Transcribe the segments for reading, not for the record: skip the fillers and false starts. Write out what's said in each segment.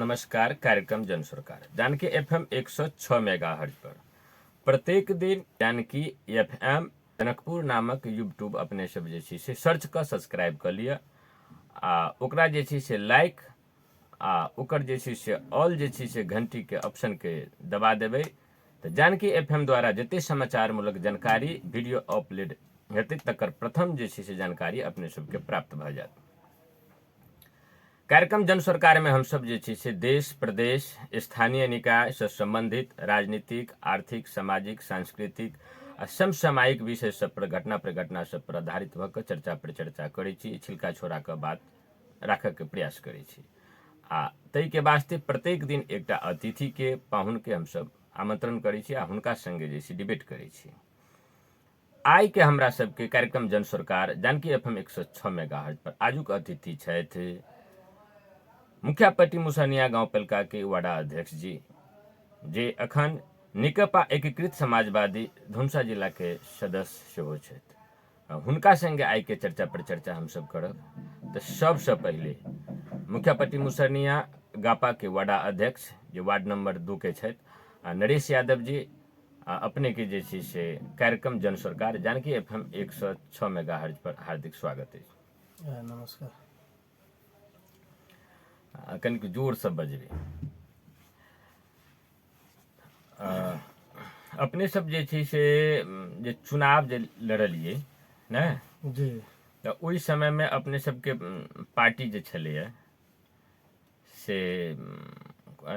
नमस्कार। कार्यक्रम जन सरकार जानकी FM 106 मेगाहर्ट्ज पर प्रत्येक दिन जानकी FM जनकपुर नामक यूट्यूब अपने सब जे छै से सर्च कर सब्सक्राइब कर लिया आ ओकरा जे छै से लाइक आ ओकर जे छै से ऑल जे छै से घंटी के ऑप्शन के दबा देबै तो जानकी FM द्वारा जते समाचार मूलक जानकारी वीडियो अपलोड हेतै तकर प्रथम जे छै से जानकारी अपने सबके प्राप्त भ जायत। कार्यक्रम जन सरकार में हम सब जे छै से देश प्रदेश स्थानीय निकाय से संबंधित राजनीतिक आर्थिक सामाजिक सांस्कृतिक आ समसामयिक विषय सब पर घटना सब पर आधारित भ के चर्चा परिचर्चा करै छी, छिलका छोड़ा के बात राखऽ के प्रयास करै छी आ तै के वास्ते प्रत्येक दिन एकटा अतिथि के पाहुन के हम सब आमंत्रण करै छी आ हुनका संगे जे छै डिबेट करै छी। आई के हमरा सबके कार्यक्रम जन सरकार जानकी FM 106 मेगाहर्ट्ज पर आजुक अतिथि छथि मुखियापट्टी मुसहनिया गांवपालिका के वार्ड अध्यक्ष जी जे अखन निकपा एकीकृत समाजवादी धुनसा जिला के सदस्य सेहो छथि। हुनका संगे आई के चर्चा परिचर्चा हम सब करब। तो सबसे पहले मुखियापट्टी मुसहनिया गापा के वार्ड अध्यक्ष जे वार्ड नंबर 2 के छथि नरेश यादव जी अपने के जे छै से कार्यक्रम जन सरकार जानकी FM 106 मेगाहर्ट्ज पर हार्दिक स्वागत है। नमस्कार। कनिक जोर से बजबे। अपने सब जे छै से जे चुनाव जे लड़लिए ने जी तो ओई समय में अपने सबके पार्टी जे छले से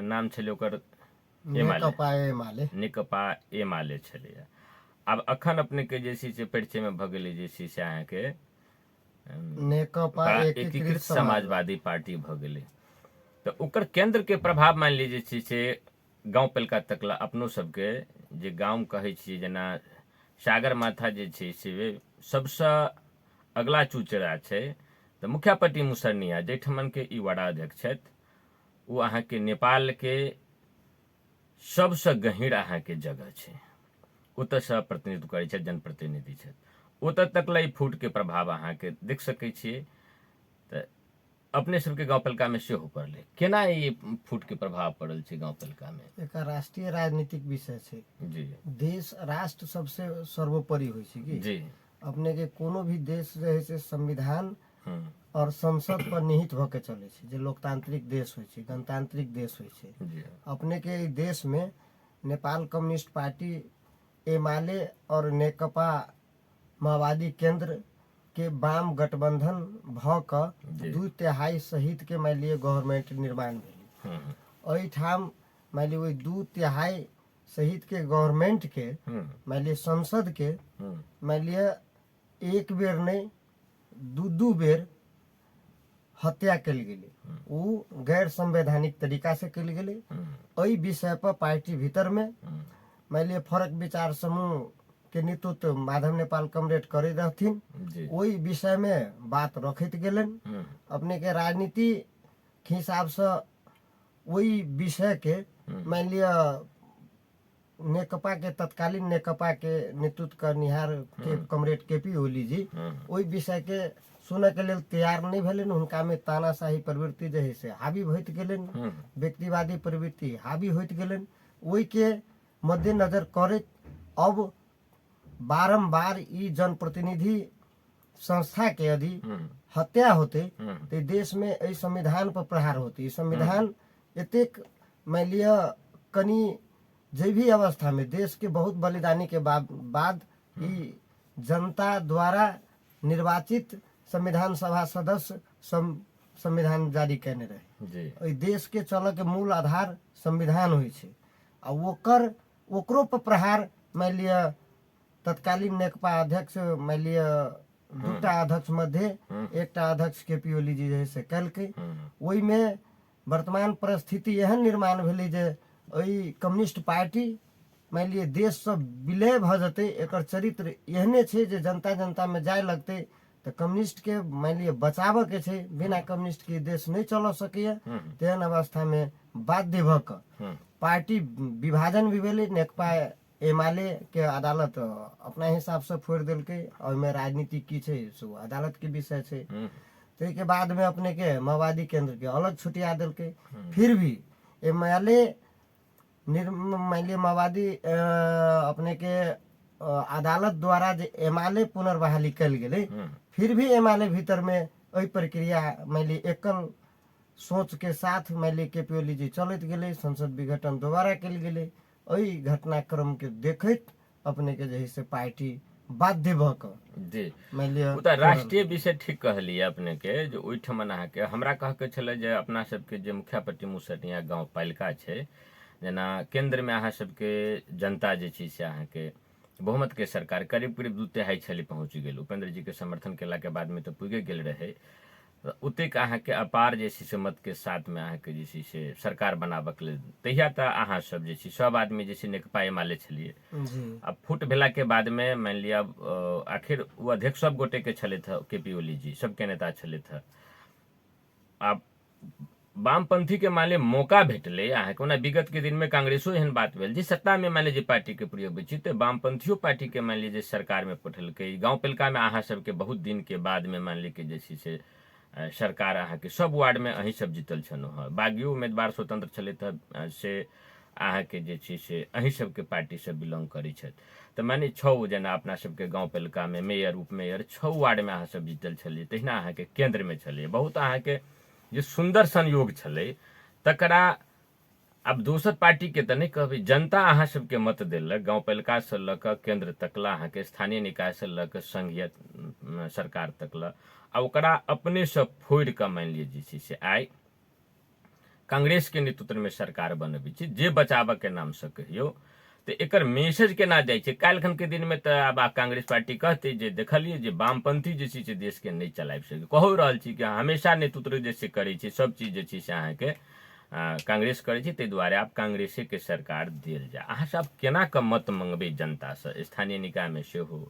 नाम छले ओकर निकपा एमाले छले। अब अखन अपने के जे छै से परिचय में भ गेलै जे छै से अहाँ के निकपा एकीकृत समाजवादी पार्टी भ गेलै। तो ओकर केंद्र के प्रभाव मान लीजिए छै से गांव पालिका तकला अपनो सबके जे गांव कहै छी जेना सागर माथा जे छै से सबसे अगला चुचरा छै तो मुखियापट्टी मुसहनिया जैठमन के ई वार्ड अध्यक्ष छथि वो अहाँ के नेपाल के सबसे गहींर अहाँ के जगह छै ओतऽ से प्रतिनिधित्व करै छै जनप्रतिनिधि छथि ओतऽ तकला फूट के प्रभाव अहाँ के देख सकै छियै। तो अपने सबके गांव पालिका में सेहो पड़ले केना ये फूट के प्रभाव पड़ल छै गांव पालिका में एक राष्ट्रीय राजनीतिक विषय छै जी। देश राष्ट्र सबसे सर्वोपरि होय छै कि जी अपने के कोनो भी देश रहे से संविधान और संसद पर निहित भ के चले छै जे लोकतांत्रिक देश होय छै गणतांत्रिक देश होय छै। जी अपने के देश में नेपाल कम्युनिस्ट पार्टी एमाले और नेकपा माओवादी केंद्र के वाम गठबंधन भ क 2/3 सहित के मान लिए गवर्नमेंट निर्माण भेल। ठाम मान लिए 2/3 सहित के गवर्नमेंट के मान लिए संसद के मान लिए एक बेर नहीं दू बेर हत्या कल गेले वो गैर संवैधानिक तरीका से कल गेले। ओई विषय पर पार्टी भीतर में मान लिए फरक विचार समूह के नेतृत्व माधव नेपाल कमरेड करे रहथिन वही विषय में बात रखत गेलन। अपने के राजनीति के हिसाब से वही विषय के मान लिया नेकपा के तत्कालीन नेकपा के नेतृत्व करनिहार के कमरेड केपी ओली जी वही विषय के सुने के लिए तैयार नहीं भेलन। उनका में तानाशाही प्रवृत्ति जे है से हावी होइत गेलन व्यक्तिवादी प्रवृत्ति हावी होइत गेलन। वही के मद्देनजर करत अब बारंबार ई जनप्रतिनिधि संस्था के यदि हत्या होते तो देश में ए संविधान पर प्रहार होती। संविधान एतेक मान लिया कनी जे भी अवस्था में देश के बहुत बलिदानी के बाद ई जनता द्वारा निर्वाचित संविधान सभा सदस्य संविधान जारी करने रहे। देश के चल के मूल आधार संविधान होय छै आ ओकरो पर प्रहार मान लिया तत्कालीन नेकपा अध्यक्ष मान लिया दूटा अध्यक्ष मध्य एकटा अध्यक्ष केपी ओली जी जैसे कलके वही में वर्तमान परिस्थिति एहन निर्माण भेलै जे ओई कम्युनिस्ट पार्टी मान लिए देश से विलय भ जते एकर चरित्र एहने छै जे जनता में जाय लगते तो कम्युनिस्ट के मान लिए बचाव के छै बिना कम्युनिस्ट के देश नहीं चल सके। तेहन अवस्था में बाध्य भ क पार्टी विभाजन भी भेलै नेकपा एमाले के अदालत अपना हिसाब से फोड़ दिल के और में राजनीति की छै सो अदालत के विषय छै। तो के बाद में अपने के माओवादी केंद्र के अलग छुटिया दिल के। फिर भी एमाले मानलिए माओवादी अपने के अदालत द्वारा जे एमाले पुनर्बहाली कल गेले, फिर भी एमाले भीतर में वही प्रक्रिया मानलिए एकल सोच के साथ मानलिए केपी ओली जी चलत गेले, संसद विघटन दोबारा कल गेले। वही घटनाक्रम के देखत अपने के जही से पार्टी बाध्य भ क जी मानलिए उ त राष्ट्रीय विषय ठीक कहलिए अपने के जो ओहिठमन अहाँके हमरा कह के छले जे अपना सबके जे मुखियापट्टी मुसहरिया गांव पालिका छै, जेना केंद्र में अहाँ सबके जनता जे छै से अहाँके बहुमत के सरकार करीब करीब 2/3 छली पहुंच गेल। उपेंद्र जी के समर्थन केला के बाद में तो पुगे गेल रहे। उतेक अहाँके अपार जे छै से मत के साथ में अहाँके जे छै से सरकार बनाबक लेल तहिया त अहाँ सब जे छै सब आदमी जे छै नेकपा एमाले छलिए। अब फुट भेला के बाद में मान लिया आखिर वो अध्यक्ष सब गोटे के छले थे, केपी ओली जी सबके नेता छले थे। अब वामपंथी के माले मौका भेटले अहाँके ओना विगत के दिन में कांग्रेसो एहन बात भेल जे सत्ता में मान लीजिए पार्टी के प्रयोग होइ छै तो वामपंथियो पार्टी के मान लीजिए सरकार में पठलकै। गांव पालिका में अहाँ सबके बहुत दिन के बाद में मान ली के जे छै से सरकार अहाँके सब वार्ड में अहीं सब जीतल छलहुँ हँ। बागियो उम्मीदवार स्वतंत्र छले थे से अहाँके जे छै से अहीं सबके पार्टी से बिलोंग करै छथि। तो माने 6 जना अपना सबके गांव पालिका में मेयर उपमेयर 6 वार्ड में अहाँ सब जीतल छलिए। तहिना अहाँके केंद्र में छलिए। बहुत अहाँके जे सुंदर संयोग छले तकरा अब दोसर पार्टी के त नहीं कहबे, जनता अहाँ सबके मत देलक गांव पालिका से ल क केंद्र तकला अहाँके स्थानीय निकाय से ल क संघीय सरकार तकला आ ओकरा अपने से फोड़ क मान लिए जे छै से आइ कांग्रेस के नेतृत्व में सरकार बनबे छै। जे बचाव के नाम से कहियो तो एकर मैसेज केना जाय छै। काल्हिखन के दिन में तो अब कांग्रेस पार्टी कहते जे देखलिए जे वामपंथी जे छै से देश के नहीं चलाबि सके। कहो रहल छी कि हमेशा नेतृत्व जैसे करे छै सब चीज जे छै से अहाँके कांग्रेस करे छै, ताहि दुआरे आब कांग्रेसे के सरकार देल जाय। अहाँ सब केना क मत मंगबे जनता से स्थानीय निकाय में से हो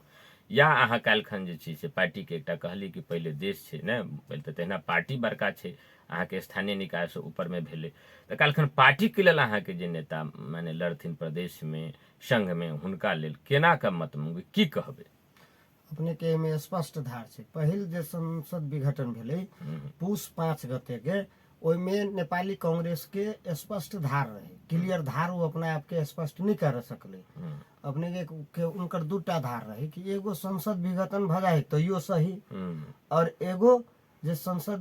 या अहाँ काल्हिखन जे छै से पार्टी के एकटा कहली कि पहले देश छै ने, पहले तो तहिना पार्टी बड़का छै अहाँके स्थानीय निकाय से ऊपर में भेले तो काल्हिखन पार्टी के लेल अहाँके जे नेता माने लड़थिन प्रदेश में संघ में हुनका लेल केना क मत मंगबे की कहबे। अपने के में स्पष्ट धार छै। पहिल जे संसद विघटन भेले पूस 5 गते के, ओइमे नेपाली कांग्रेस के स्पष्ट धार रहे, क्लियर धार वो अपना आप के स्पष्ट नहीं कर सकले। अपने के उनकर दूटा धार रहे कि एगो संसद विघटन भ जाए तैयो सही और एगो जे संसद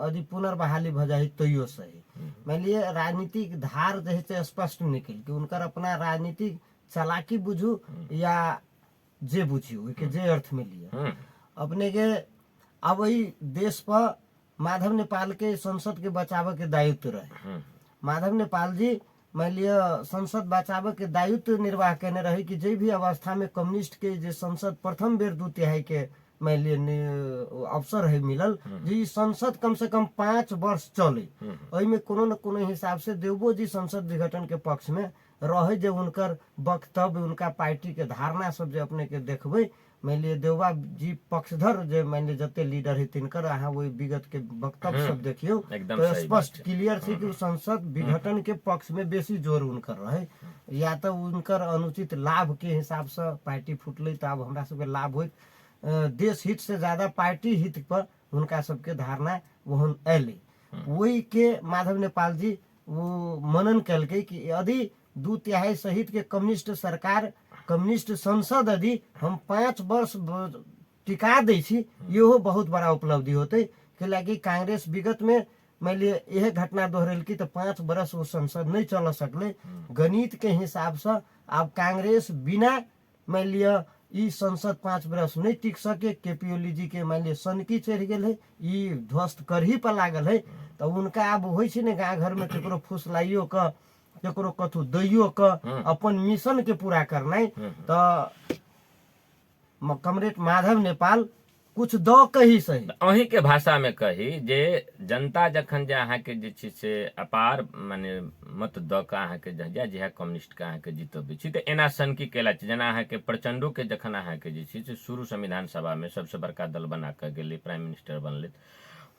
यदि पुनर्बहाली भ जाए तैयो सही। मान लिए राजनीतिक धार जे स्पष्ट निकल कि उनकर अपना राजनीतिक चालाकी बुझू या जे बुझियो के जे अर्थ में लिया अपने के। अब वही देश पर माधव नेपाल के संसद के बचाव के दायित्व रहे। माधव नेपाल जी मान लिया संसद बचाव के दायित्व निर्वाह करने रहे कि जे भी अवस्था में कम्युनिस्ट के जे संसद प्रथम बेर 2/3 के मान लिए अवसर है मिलल जी संसद कम से कम 5 वर्ष चले। में कोनो न कोनो हिसाब से देवबो जी संसद विघटन के पक्ष में रहे। जे उनकर वक्तव्य उनका पार्टी के धारणा सब जे अपने के देखबे मान लिए देवबा जी पक्षधर जे मान लिए जते लीडर है तिनकर अहाँ वही विगत के वक्तव्य सब देखियो तो स्पष्ट क्लियर थी कि संसद विघटन के पक्ष में बेसी जोर उनकर रहे। या तो उनकर अनुचित लाभ के हिसाब से पार्टी फुटले तो अब हमरा सबके लाभ हो देश हित से ज्यादा पार्टी हित पर उनका सबके धारणा वहन अले। वही के माधव नेपाल जी वो मनन कलके कि यदि 2/3 सहित के कम्युनिस्ट सरकार कम्युनिस्ट संसद यदि हम 5 वर्ष टिका दै छी यो बहुत बड़ा उपलब्धि होते। कैलाकि कांग्रेस विगत में मान लिए यह घटना दोहरेल की तो 5 वर्ष वो संसद नहीं चल सकले। गणित के हिसाब से अब कांग्रेस बिना मान लिया ई संसद 5 वर्ष नहीं टिक सके। केपी ओली जी के मान लिए सनकी चढ़ गए है, ई ध्वस्त करही पर लागल है। तो उनका अब हो गाँव घर में केकरो फुसलाइयो क केकरो कथु दैयो क अपन मिशन के पूरा करना तो कमरेड माधव नेपाल कुछ दो कही सही। अहीं के भाषा में कही जे जनता जखन जे अहाँ के जे छै से अपार माने मत द के अहाँ के जहिया कम्युनिस्ट के अहाँ के जीतबे छी तो एना सनकी केला छै। जेना अहाँ के प्रचंडो के जखन अहाँ के जे छै से शुरू संविधान सभा में सबसे बड़का दल बना के गेले, प्राइम मिनिस्टर बनले,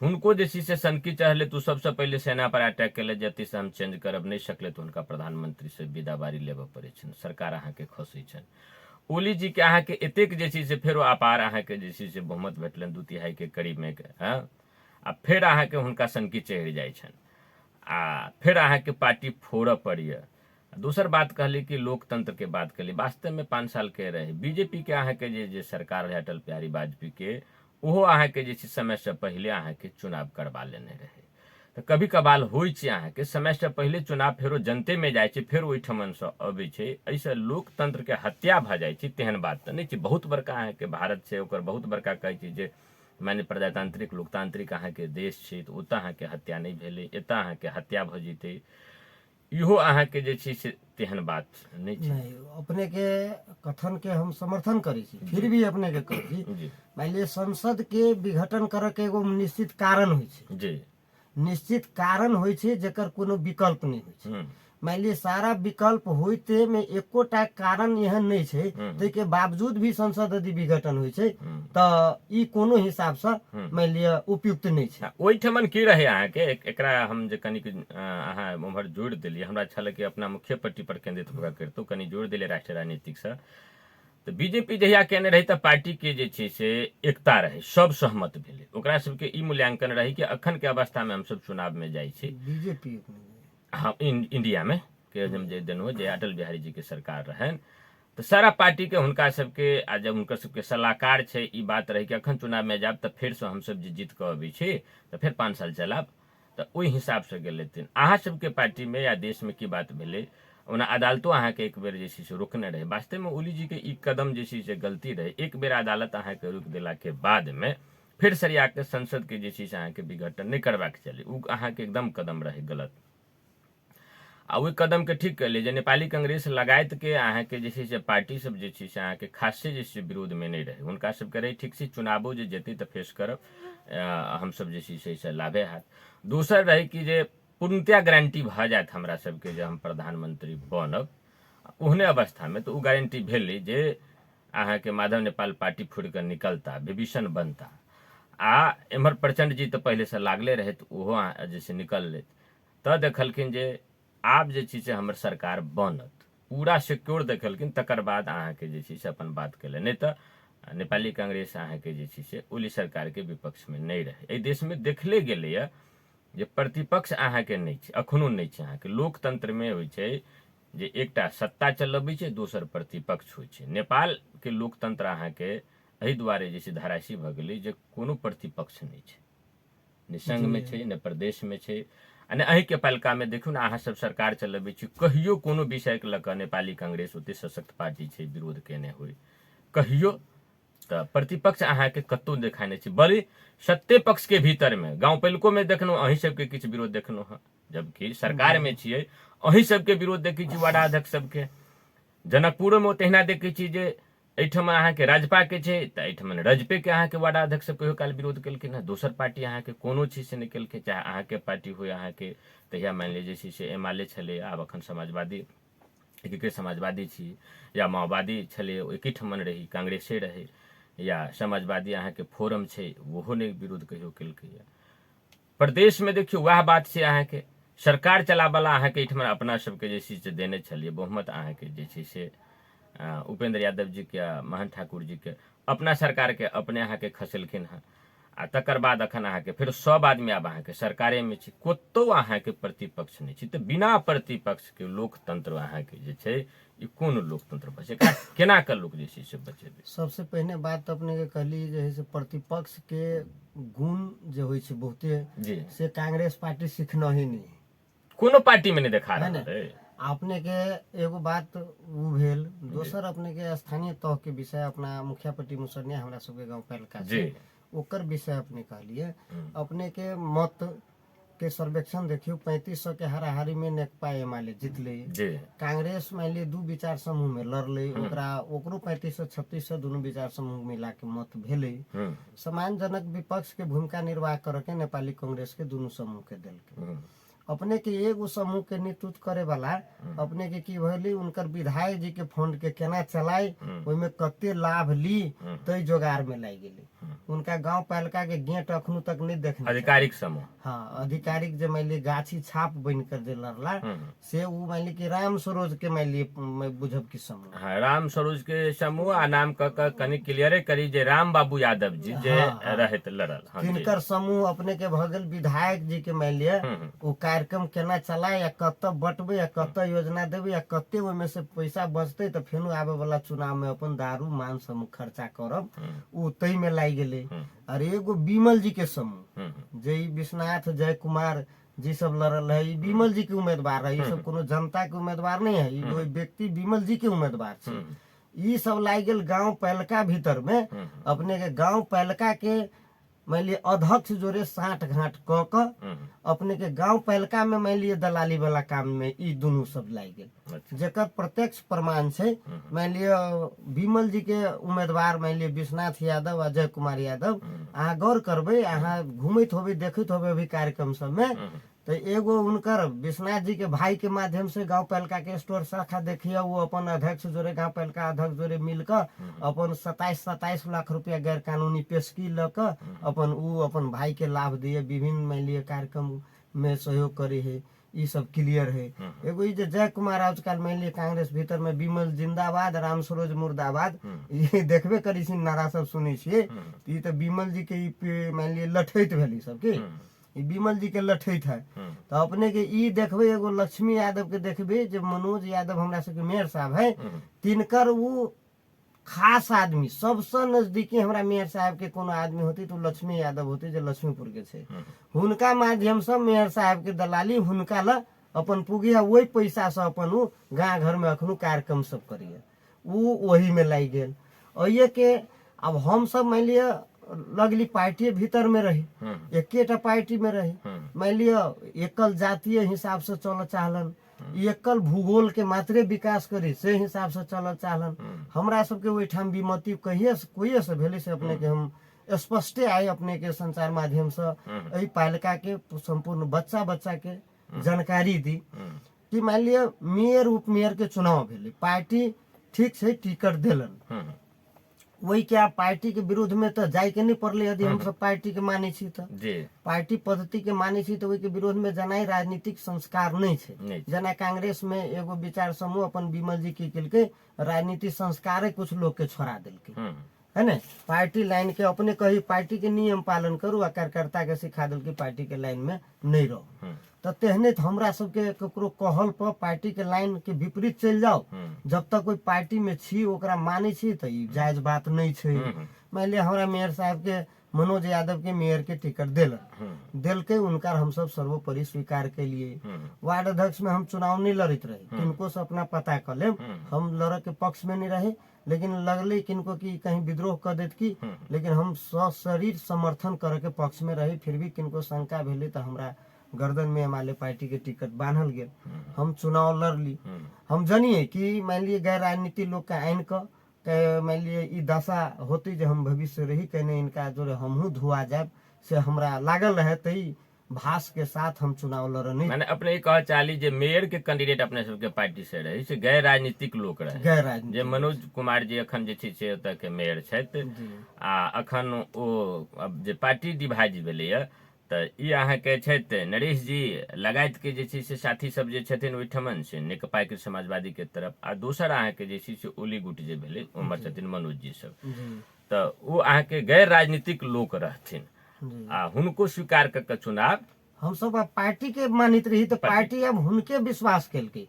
हुनको जे छै से सनकी चढ़ले तो सबसे पहले सेना पर अटैक केले। जति से हम चेंज करब नहीं सकले तो उनका प्रधानमंत्री से विदाबारी लेबे पड़े छन, सरकार अहाँ के खसै छन। ओली जी के अहाँ के एतेक जे छै से फेरो अपार अहाँ के जे छै से बहुमत भेटलन 2/3 के करीब में आ फिर अहाँके हुनका सनकी चढ़ि जाइ छनि आ फिर अहाँके पार्टी फोड़ऽ पड़ैए। दोसर बात कहली कि लोकतंत्र के बात कहली, वास्तव में 5 साल के रहे बीजेपी के अहाँके जे सरकार रहे अटल बिहारी वाजपेयी के, ओहो अहाँके जे छै समय से पहले अहाँके चुनाव करवा लेने रहे। तो कभी कभाल होइ छै अहाँके समय से पहले चुनाव फेरो जनते में जाइ छै, फेर ओहिठमन से अबै छै, एहिसँ लोकतंत्र के हत्या भऽ जाइ छै। तेहन बात तऽ नहि छै। बहुत बड़का अहाँके भारत छै, ओकर बहुत बड़का कहै छै जे माने प्रजातांत्रिक लोकतांत्रिक अहाँके देश छै, तऽ ओतऽ अहाँके हत्या नहि भेलै, एतऽ अहाँके हत्या भऽ जेतै, इहो अहाँके जे छै से तेहन बात नहीं छै। नहीं, अपने के कथन के हम समर्थन करी छी, फिर भी अपने के कही जी मान लिये संसद के विघटन करे के एगो निश्चित कारण होइ छै, जी निश्चित कारण होइ छै जेकर कोनो विकल्प नहीं होइ छै। मान लिये सारा विकल्प होते में एकोटा कारण एहन नहीं छै, तै के बावजूद भी संसद यदि विघटन होइ छै तऽ ई कोनो हिसाब से मान लिये उपयुक्त नहीं छै। ओहिठमन की रहे अहाँके एकरा हम जे कनिक अहाँ उम्हर जोड़ि देलियै, हमरा छल कि अपना मुख्य पट्टी पर केंद्रित होकर करितौ, कनि जोड़ि देलियै राष्ट्रीय राजनीतिक से। तऽ बीजेपी जहिया केने रही तऽ पार्टी के जे छै से एकता रहे, सब सहमत भेलै, ओकरा सबके ई मूल्यांकन रही कि अखन के अवस्था में हमसब चुनाव में जाइ छी, बीजेपी हाँ इंडिया में के जब जे दिन हो जे अटल बिहारी जी के सरकार रहन, तो सारा पार्टी के हुनका सबके आ जब हुनकर सबके सलाहकार छै, ई बात रहे कि अखन चुनाव में जाब तऽ फेर से हमसब जे जीत के अबै छी तऽ फेर 5 साल चलाब, तऽ ओहि हिसाब से गेलथिन। अहाँ सबके पार्टी में या देश में की बात भेलै, ओना अदालतो अहाँके एक बेर जे छै से रोकने रहे। वास्तव में ओली जी के ई कदम जे छै से गलती रहे। एक बेर अदालत अहाँके रोक देला के बाद में फिर सरिया के संसद के जे छै से अहाँके विघटन नहीं करबाक चाही, उ अहाँके एकदम कदम रहे गलत। आ ओहि कदम के ठीक कर जे नेपाली कांग्रेस लगायत के अहाँके जे छै से पार्टी सब जे छै से अहाँके खासे जे छै विरोध में नहीं रहे, हुनका सबके रहे ठीक छै चुनावो जे जेतै तऽ फेस करब, हमसब जे छै से लाभे हैत। दोसर रहे कि जे पूर्णतया गारंटी भऽ जायत हमरा सबके जे हम प्रधानमंत्री बनब, ओहने अवस्था में तो उ गारंटी भेलै जे अहाँके माधव नेपाल पार्टी फुड़ के निकलता, विभीषण बनता, आ एम्हर प्रचंड जी तऽ पहले से लागले रहे, ओहो जे छै निकल तऽ देखलखिन जे आब जे छै से हमर सरकार बनत, पूरा सिक्योर देखलखिन, तकर बाद अहाँके जे छै से अपन बात केले। नहीं तऽ नेपाली कांग्रेस अहाँके जे छै से ओली सरकार के विपक्ष में नहीं रहे। एहि देश में देखले गेलैए जे प्रतिपक्ष अहाँके नहीं छै, अखनो नहीं छै। अहाँके लोकतंत्र में होइ छै जे एकटा सत्ता चलबै छै, दोसर प्रतिपक्ष होइ छै। नेपाल के लोकतंत्र अहाँके एहि दुआरे जे छै धराशी भऽ गेलै जे कोनो प्रतिपक्ष नहीं छै, ने संघ में छै, ने प्रदेश में छै, आ अहीं के पालिका में देखू ने, अहाँ सब सरकार चलबै छी, कहियो कोनो विषय के लऽ कऽ नेपाली कांग्रेस ओते सशक्त पार्टी छै विरोध केने होय कहियो, तऽ प्रतिपक्ष अहाँके कतौ देखाय नहि छै। बड़ी सत्ते पक्ष के भीतर में गांव पैलको में देखलहुँ अहीं सबके किछु विरोध देखलहुँ हँ, जबकि सरकार में छियै अहीं सबके विरोध देखै छी, वार्डाध्यक्ष सबके। जनकपुरो में तहिना देखै छी जे एहिठाम अहाँके राजपा के छै तऽ एहिठाम रजपे के अहाँके वार्डाध्यक्ष सब कहियो काल विरोध केलखिन हँ, दोसर पार्टी अहाँके कोनो चीज से नहीं केलखिन, चाहे अहाँके पार्टी होय, अहाँके तहिया मान लीजिए जे छै से एमाले छलै, आब अखन समाजवादी एकीकृत समाजवादी छी, या माओवादी छलै एकीठमन रही, कांग्रेसे रहे, या समाजवादी अहाँके फोरम छै, ओहो नहीं विरोध कहियो केलकैए। प्रदेश में देखियो वह बात छै, अहाँके सरकार चलावला अहाँके एहिठाम अपना सबके जे छै से देने छलिए बहुमत, अहाँके जे छै से उपेंद्र यादव जी के, महन ठाकुर जी के, अपना सरकार के अपने अहाँके खसेलखिन हँ। आ तकर बाद अखन अहाँके फिर सब आदमी आब अहाँके सरकारे में छै, कतौ अहाँके प्रतिपक्ष नहीं छै। तऽ बिना प्रतिपक्ष के लोकतंत्र अहाँके जे छै ई कोन लोकतंत्र बचे, केना के लोक जे छै से बचेबै। सबसे पहले बात अपने के कहली जे है से प्रतिपक्ष के गुण जे होइ छै बहुते जी से कांग्रेस पार्टी सीखना ही नहीं, कोनो पार्टी में नहीं देखा है रहा ना। है। अपने के एगो बात उ भेल, दोसर अपने के स्थानीय तह के विषय, अपना मुखिया पट्टी मुसरनिया हमरा सबके गांव पालिका जी छै, ओकर विषय अपने कहलिए। अपने के मत के सर्वेक्षण देखियो, 3500 के हाराहारी में नेकपा एमाले जीतले, जी कांग्रेस मान ली दू विचार समूह में लड़ले, ओकरा ओकरो 3500-3600 दोनों विचार समूह मिला के मत भेले। सम्मानजनक विपक्ष के भूमिका निर्वाह करके नेपाली कांग्रेस के दोनों समूह के देलके। अपने के एगो समूह के नेतृत्व करे वाला अपने के की भइली उनकर विधायक जी के फंड के केना चलाए ओइमे कते लाभ ली तई जोगार में लाई गेली उनका गांव पालिका के गेट अखनु तक नहीं देखने आधिकारिक समूह हाँ आधिकारिक जो मान ली गाछी छाप बन कर दे लड़ला से उ मान ली कि राम सरोज के मान ली मैं बुझब की समूह हाँ राम सरोज के समूह आ नाम क कनी क्लियरे करी जे राम बाबू यादव जी जे रहे त लड़ल हाँ जी। तिनकर समूह अपने के भगल विधायक जी के मान लिया वो कार्यक्रम केना चलाए या कत बटबे या कत योजना देवे या कते ओमे से पैसा बचते तो फेनु आवे वाला चुनाव में अपन दारू मान समूह खर्चा करब उ तई में लाई गेले और एगो बिमल जी के समूह जे विश्वनाथ जय कुमार जी सब लड़ल है बिमल जी के उम्मीदवार है ये सब कोनो जनता के उम्मीदवार नहीं है ये व्यक्ति बिमल जी के उम्मीदवार छे ई सब लाई गेल गांव पालिका भीतर में अपने के गांव पालिका के मान लिये अध्यक्ष जोरे साठ घाट क अपने के गांव पालिका में मान लिये दलाली वाला काम में ई दोनों सब लाई गेल जेकर प्रत्यक्ष प्रमाण छे मान लिये बिमल जी के उम्मीदवार मान लिये विश्वनाथ यादव अजय कुमार यादव अहाँ गौर करबे अहाँ घूमत होबे देखत होबे अभी कार्यक्रम सब में तो एगो उनकर विश्वनाथ जी के भाई के माध्यम से गांव पालिका के स्टोर शाखा देखिए वो अपन अध्यक्ष जोरे गांव पालिका अध्यक्ष जोरे मिलकर अपन 27 लाख रुपया गैर कानूनी पेशगी लक अपन उ अपन भाई के लाभ दिए विभिन्न मान लिये कार्यक्रम में सहयोग करे है ये सब क्लियर है एगो ई जे जय कुमार आजकल मान लिये कांग्रेस भीतर में विमल जिंदाबाद राम सरोज मुर्दाबाद ये देखबे करी छी नारा सब सुनै छियै ई तो विमल जी के मान लिये लठैत भेली सब की विमल जी के लठैत है तो अपने के ई देखबे एगो लक्ष्मी यादव के देखबे जो मनोज यादव हमरा सबके मेयर साहब है तिनकर उ खास आदमी सबसे नजदीकी हमरा मेयर साहब के कोनो आदमी होती तो लक्ष्मी यादव होती जो लक्ष्मीपुर के छे हुनका माध्यम से मेयर साहब के दलाली हुनका ला अपन पुगिया वही पैसा से अपन उ गाँव घर में अखनु कार्यक्रम सब करिए उ वही में लाई गेल और ये के अब हम सब मान लिया लगली पार्टी भीतर में रही एकेटा पार्टी में रही मान लिया एकल जातीय हिसाब से चल चाहलन एकल भूगोल के मात्रे विकास करी से हिसाब से चल चाहलन हमरा सबके वही ठाम विमति कहिए कोई से भेले से अपने के हम स्पष्ट आए अपने के संचार माध्यम से एही पालिका के संपूर्ण बच्चा के जानकारी दी कि मान लिया मेयर उप मेयर के चुनाव भेले पार्टी ठीक से टिकट दिलन वही क्या पार्टी के विरोध में तो जाय के नहीं पड़ले यदि हम सब पार्टी के माने छी तो पार्टी पद्धति के माने छी तो वही के विरोध में जना राजनीतिक संस्कार नहीं छे जना कांग्रेस में एगो विचार समूह अपन विमल जी की केलके राजनीतिक संस्कार कुछ लोग के छोड़ा दिलके है ना पार्टी लाइन के अपने कही पार्टी के नियम पालन करू आ कार्यकर्ता के सिखा दिल की पार्टी के लाइन में नहीं रहो तो तेहने हमरा सबके ककरो कहल पर पार्टी के लाइन के विपरीत चल जाओ जब तक कोई पार्टी में छी ओकरा माने छी तो ई जायज बात नहीं छे मान लिया हमरा मेयर साहब के मनोज यादव के मेयर के टिकट दिल के उनका हम सब सर्वोपरि स्वीकार के लिए वार्ड अध्यक्ष में हम चुनाव नहीं लड़ित रहे किनको से अपना पता कर ले हम लड़ के पक्ष में नहीं रहे लेकिन लगले किनको की कहीं विद्रोह कर देत की लेकिन हम सशरीर समर्थन करे के पक्ष में रहे फिर भी किनको शंका भेले तो हमरा गर्दन में हमारे पार्टी के टिकट बांधल गए हम चुनाव लड़ ली हम जानिए कि मान लिए गैर राजनीति लोग का आइन का मान लिए ई दशा होती जो हम भविष्य रही कहने इनका जो हमहू धुआ जाए से हमरा लागल रहे तई भाष के साथ हम चुनाव लड़नी मैंने अपने कह चाली जे मेयर के कैंडिडेट अपने सबके पार्टी से रहे से गैर राजनीतिक लोग रहे गैर राजनीतिक जे मनोज कुमार जी अखन जे छै ओतऽ के मेयर छथि आ अखन ओ अब जे पार्टी डिवाइड भेलैया तऽ ई अहाँके छथि नरेश जी लगायत के जे छै से साथी सब जे छथिन ओहिठमन से नेकपा के समाजवादी के तरफ आ दोसर अहाँके जे छै से ओली गुट जे भेलै उमर छथिन मनोज जी सब तऽ ओ अहाँके गैर राजनीतिक लोक रहथिन आ हुनको स्वीकार क चुनाव हम सब पार्टी के मानित रही तो पार्टी अब हुनके विश्वास केलके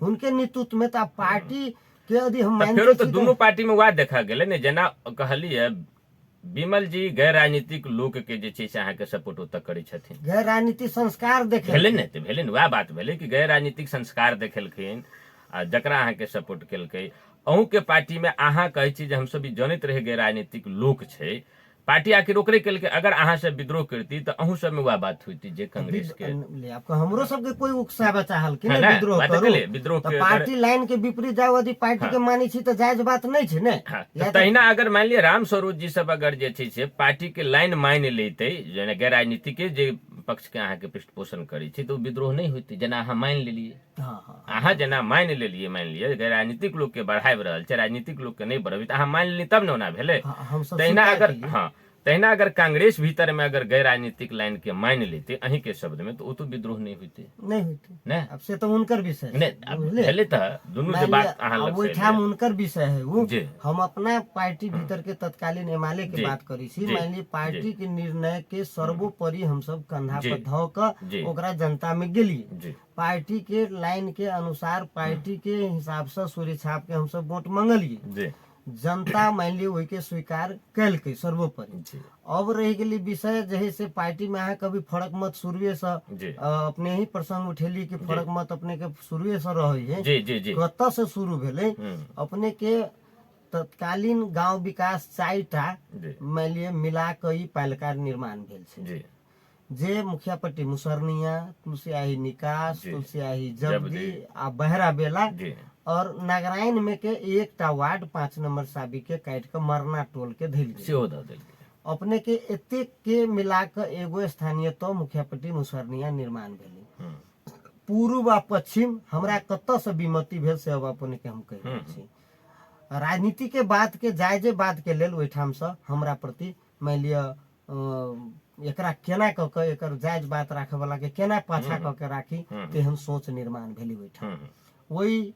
हुनके नेतृत्व में तो पार्टी के यदि हम फेरो तो दोनों पार्टी में वह देखा गेलै ने जेना कहलिए विमल जी गैर राजनीतिक लोक के जे छै से अहाँके सपोर्ट ओतऽ करै छथिन गैर राजनीतिक संस्कार देखे भेलै ने तऽ भेलै ने वएह बात भेलै कि गैर राजनीतिक संस्कार देखेलखिन आ जकरा अहाँके सपोर्ट केलकै अहूँ के पार्टी में अहाँ कहै छी जे हमसब ई जनैत रहे गैर राजनीतिक लोक छै पार्टी आखिर ओकरे केलकै अगर अहाँ से विद्रोह करती तो अहू सब में वह बात हुई जे कांग्रेस के आपको हमरो सब के कोई उकसावे चाहल कि नहीं विद्रोह करू विद्रोह के पार्टी लाइन के विपरीत जाओ यदि पार्टी के मानी छी तो जायज बात नहीं छै ने तहिना अगर मान लिया राम स्वरूप जी सब अगर जे छै से पार्टी के लाइन मान लेते जेना गैर राजनीतिक के जे पक्ष के अहाँ के पृष्ठपोषण करी छी तो विद्रोह नहीं होती। जना अहाँ मान लेलिए, हाँ हाँ अहाँ जना मान लेलिए, मान लिये कि राजनीतिक लोग के बढ़ाबि रहल छै, राजनीतिक लोग के नहीं बढ़ाबी, तो अहाँ मान लेली तब ने ओना भेलै। हाँ, हम सब तहिना स्वीकार अगर केलिए। हाँ तहिना अगर कांग्रेस भीतर में अगर गैर राजनीतिक लाइन के मान लेते अहीं के शब्द में, तो वो तो विद्रोह नहीं होते नहीं होती। नहीं। अब से तो उनकर विषय है, नहीं, अब बुझलिए? भेलै तो दुनू जे बात अहाँ लग से ओहिठाम एलै। उनकर विषय है वो। जी। हम अपना पार्टी भीतर के तत्कालीन एमएलए के जी, बात करी छी। जी, मान ली पार्टी जी। के निर्णय के सर्वोपरि हम सब कंधा जी, पर धो कर जी। ओकरा जनता में गेलिए। जी पार्टी के लाइन के अनुसार, पार्टी के हिसाब से सूर्य छाप के हम सब वोट मंगलिए। जी जनता मान ली वही के स्वीकार कैलकै सर्वोपरि। जी अब रह गेली विषय जहे से पार्टी में अहाँ कभी फर्क मत शुरुए से जी अपने ही प्रसंग उठेली कि फर्क मत अपने के शुरुए से रही है। जी जी जी कत से शुरू भेले अपने के तत्कालीन गांव विकास 4टा जी मान लिए मिला कई पालिका निर्माण भेल छै। जी जे मुखियापट्टी मुसरनिया, तुलसियाही निकास, जी। तुलसियाही जब्दी जब्दी आ बहरा बेला जी और नागरायन में के 1टा वार्ड 5 नंबर साबी के काट के मरना टोल के धैल गेल। सेहो दऽ देलकै। अपने के एते के मिला के एगो स्थानीय तो मुखियापट्टी मुसरनिया निर्माण भेलै। पूर्व आ पश्चिम हमरा कत से विमति भेल से अब अपने के हम कह रहल छी। राजनीति के बात के जायजे बात के लेल ओहिठाम से हमरा प्रति मान लिअ एकरा केना क के एकर जायज बात राखे वाला के केना पाछा क के राखी, तेहन सोच निर्माण भेली ओहिठाम। वही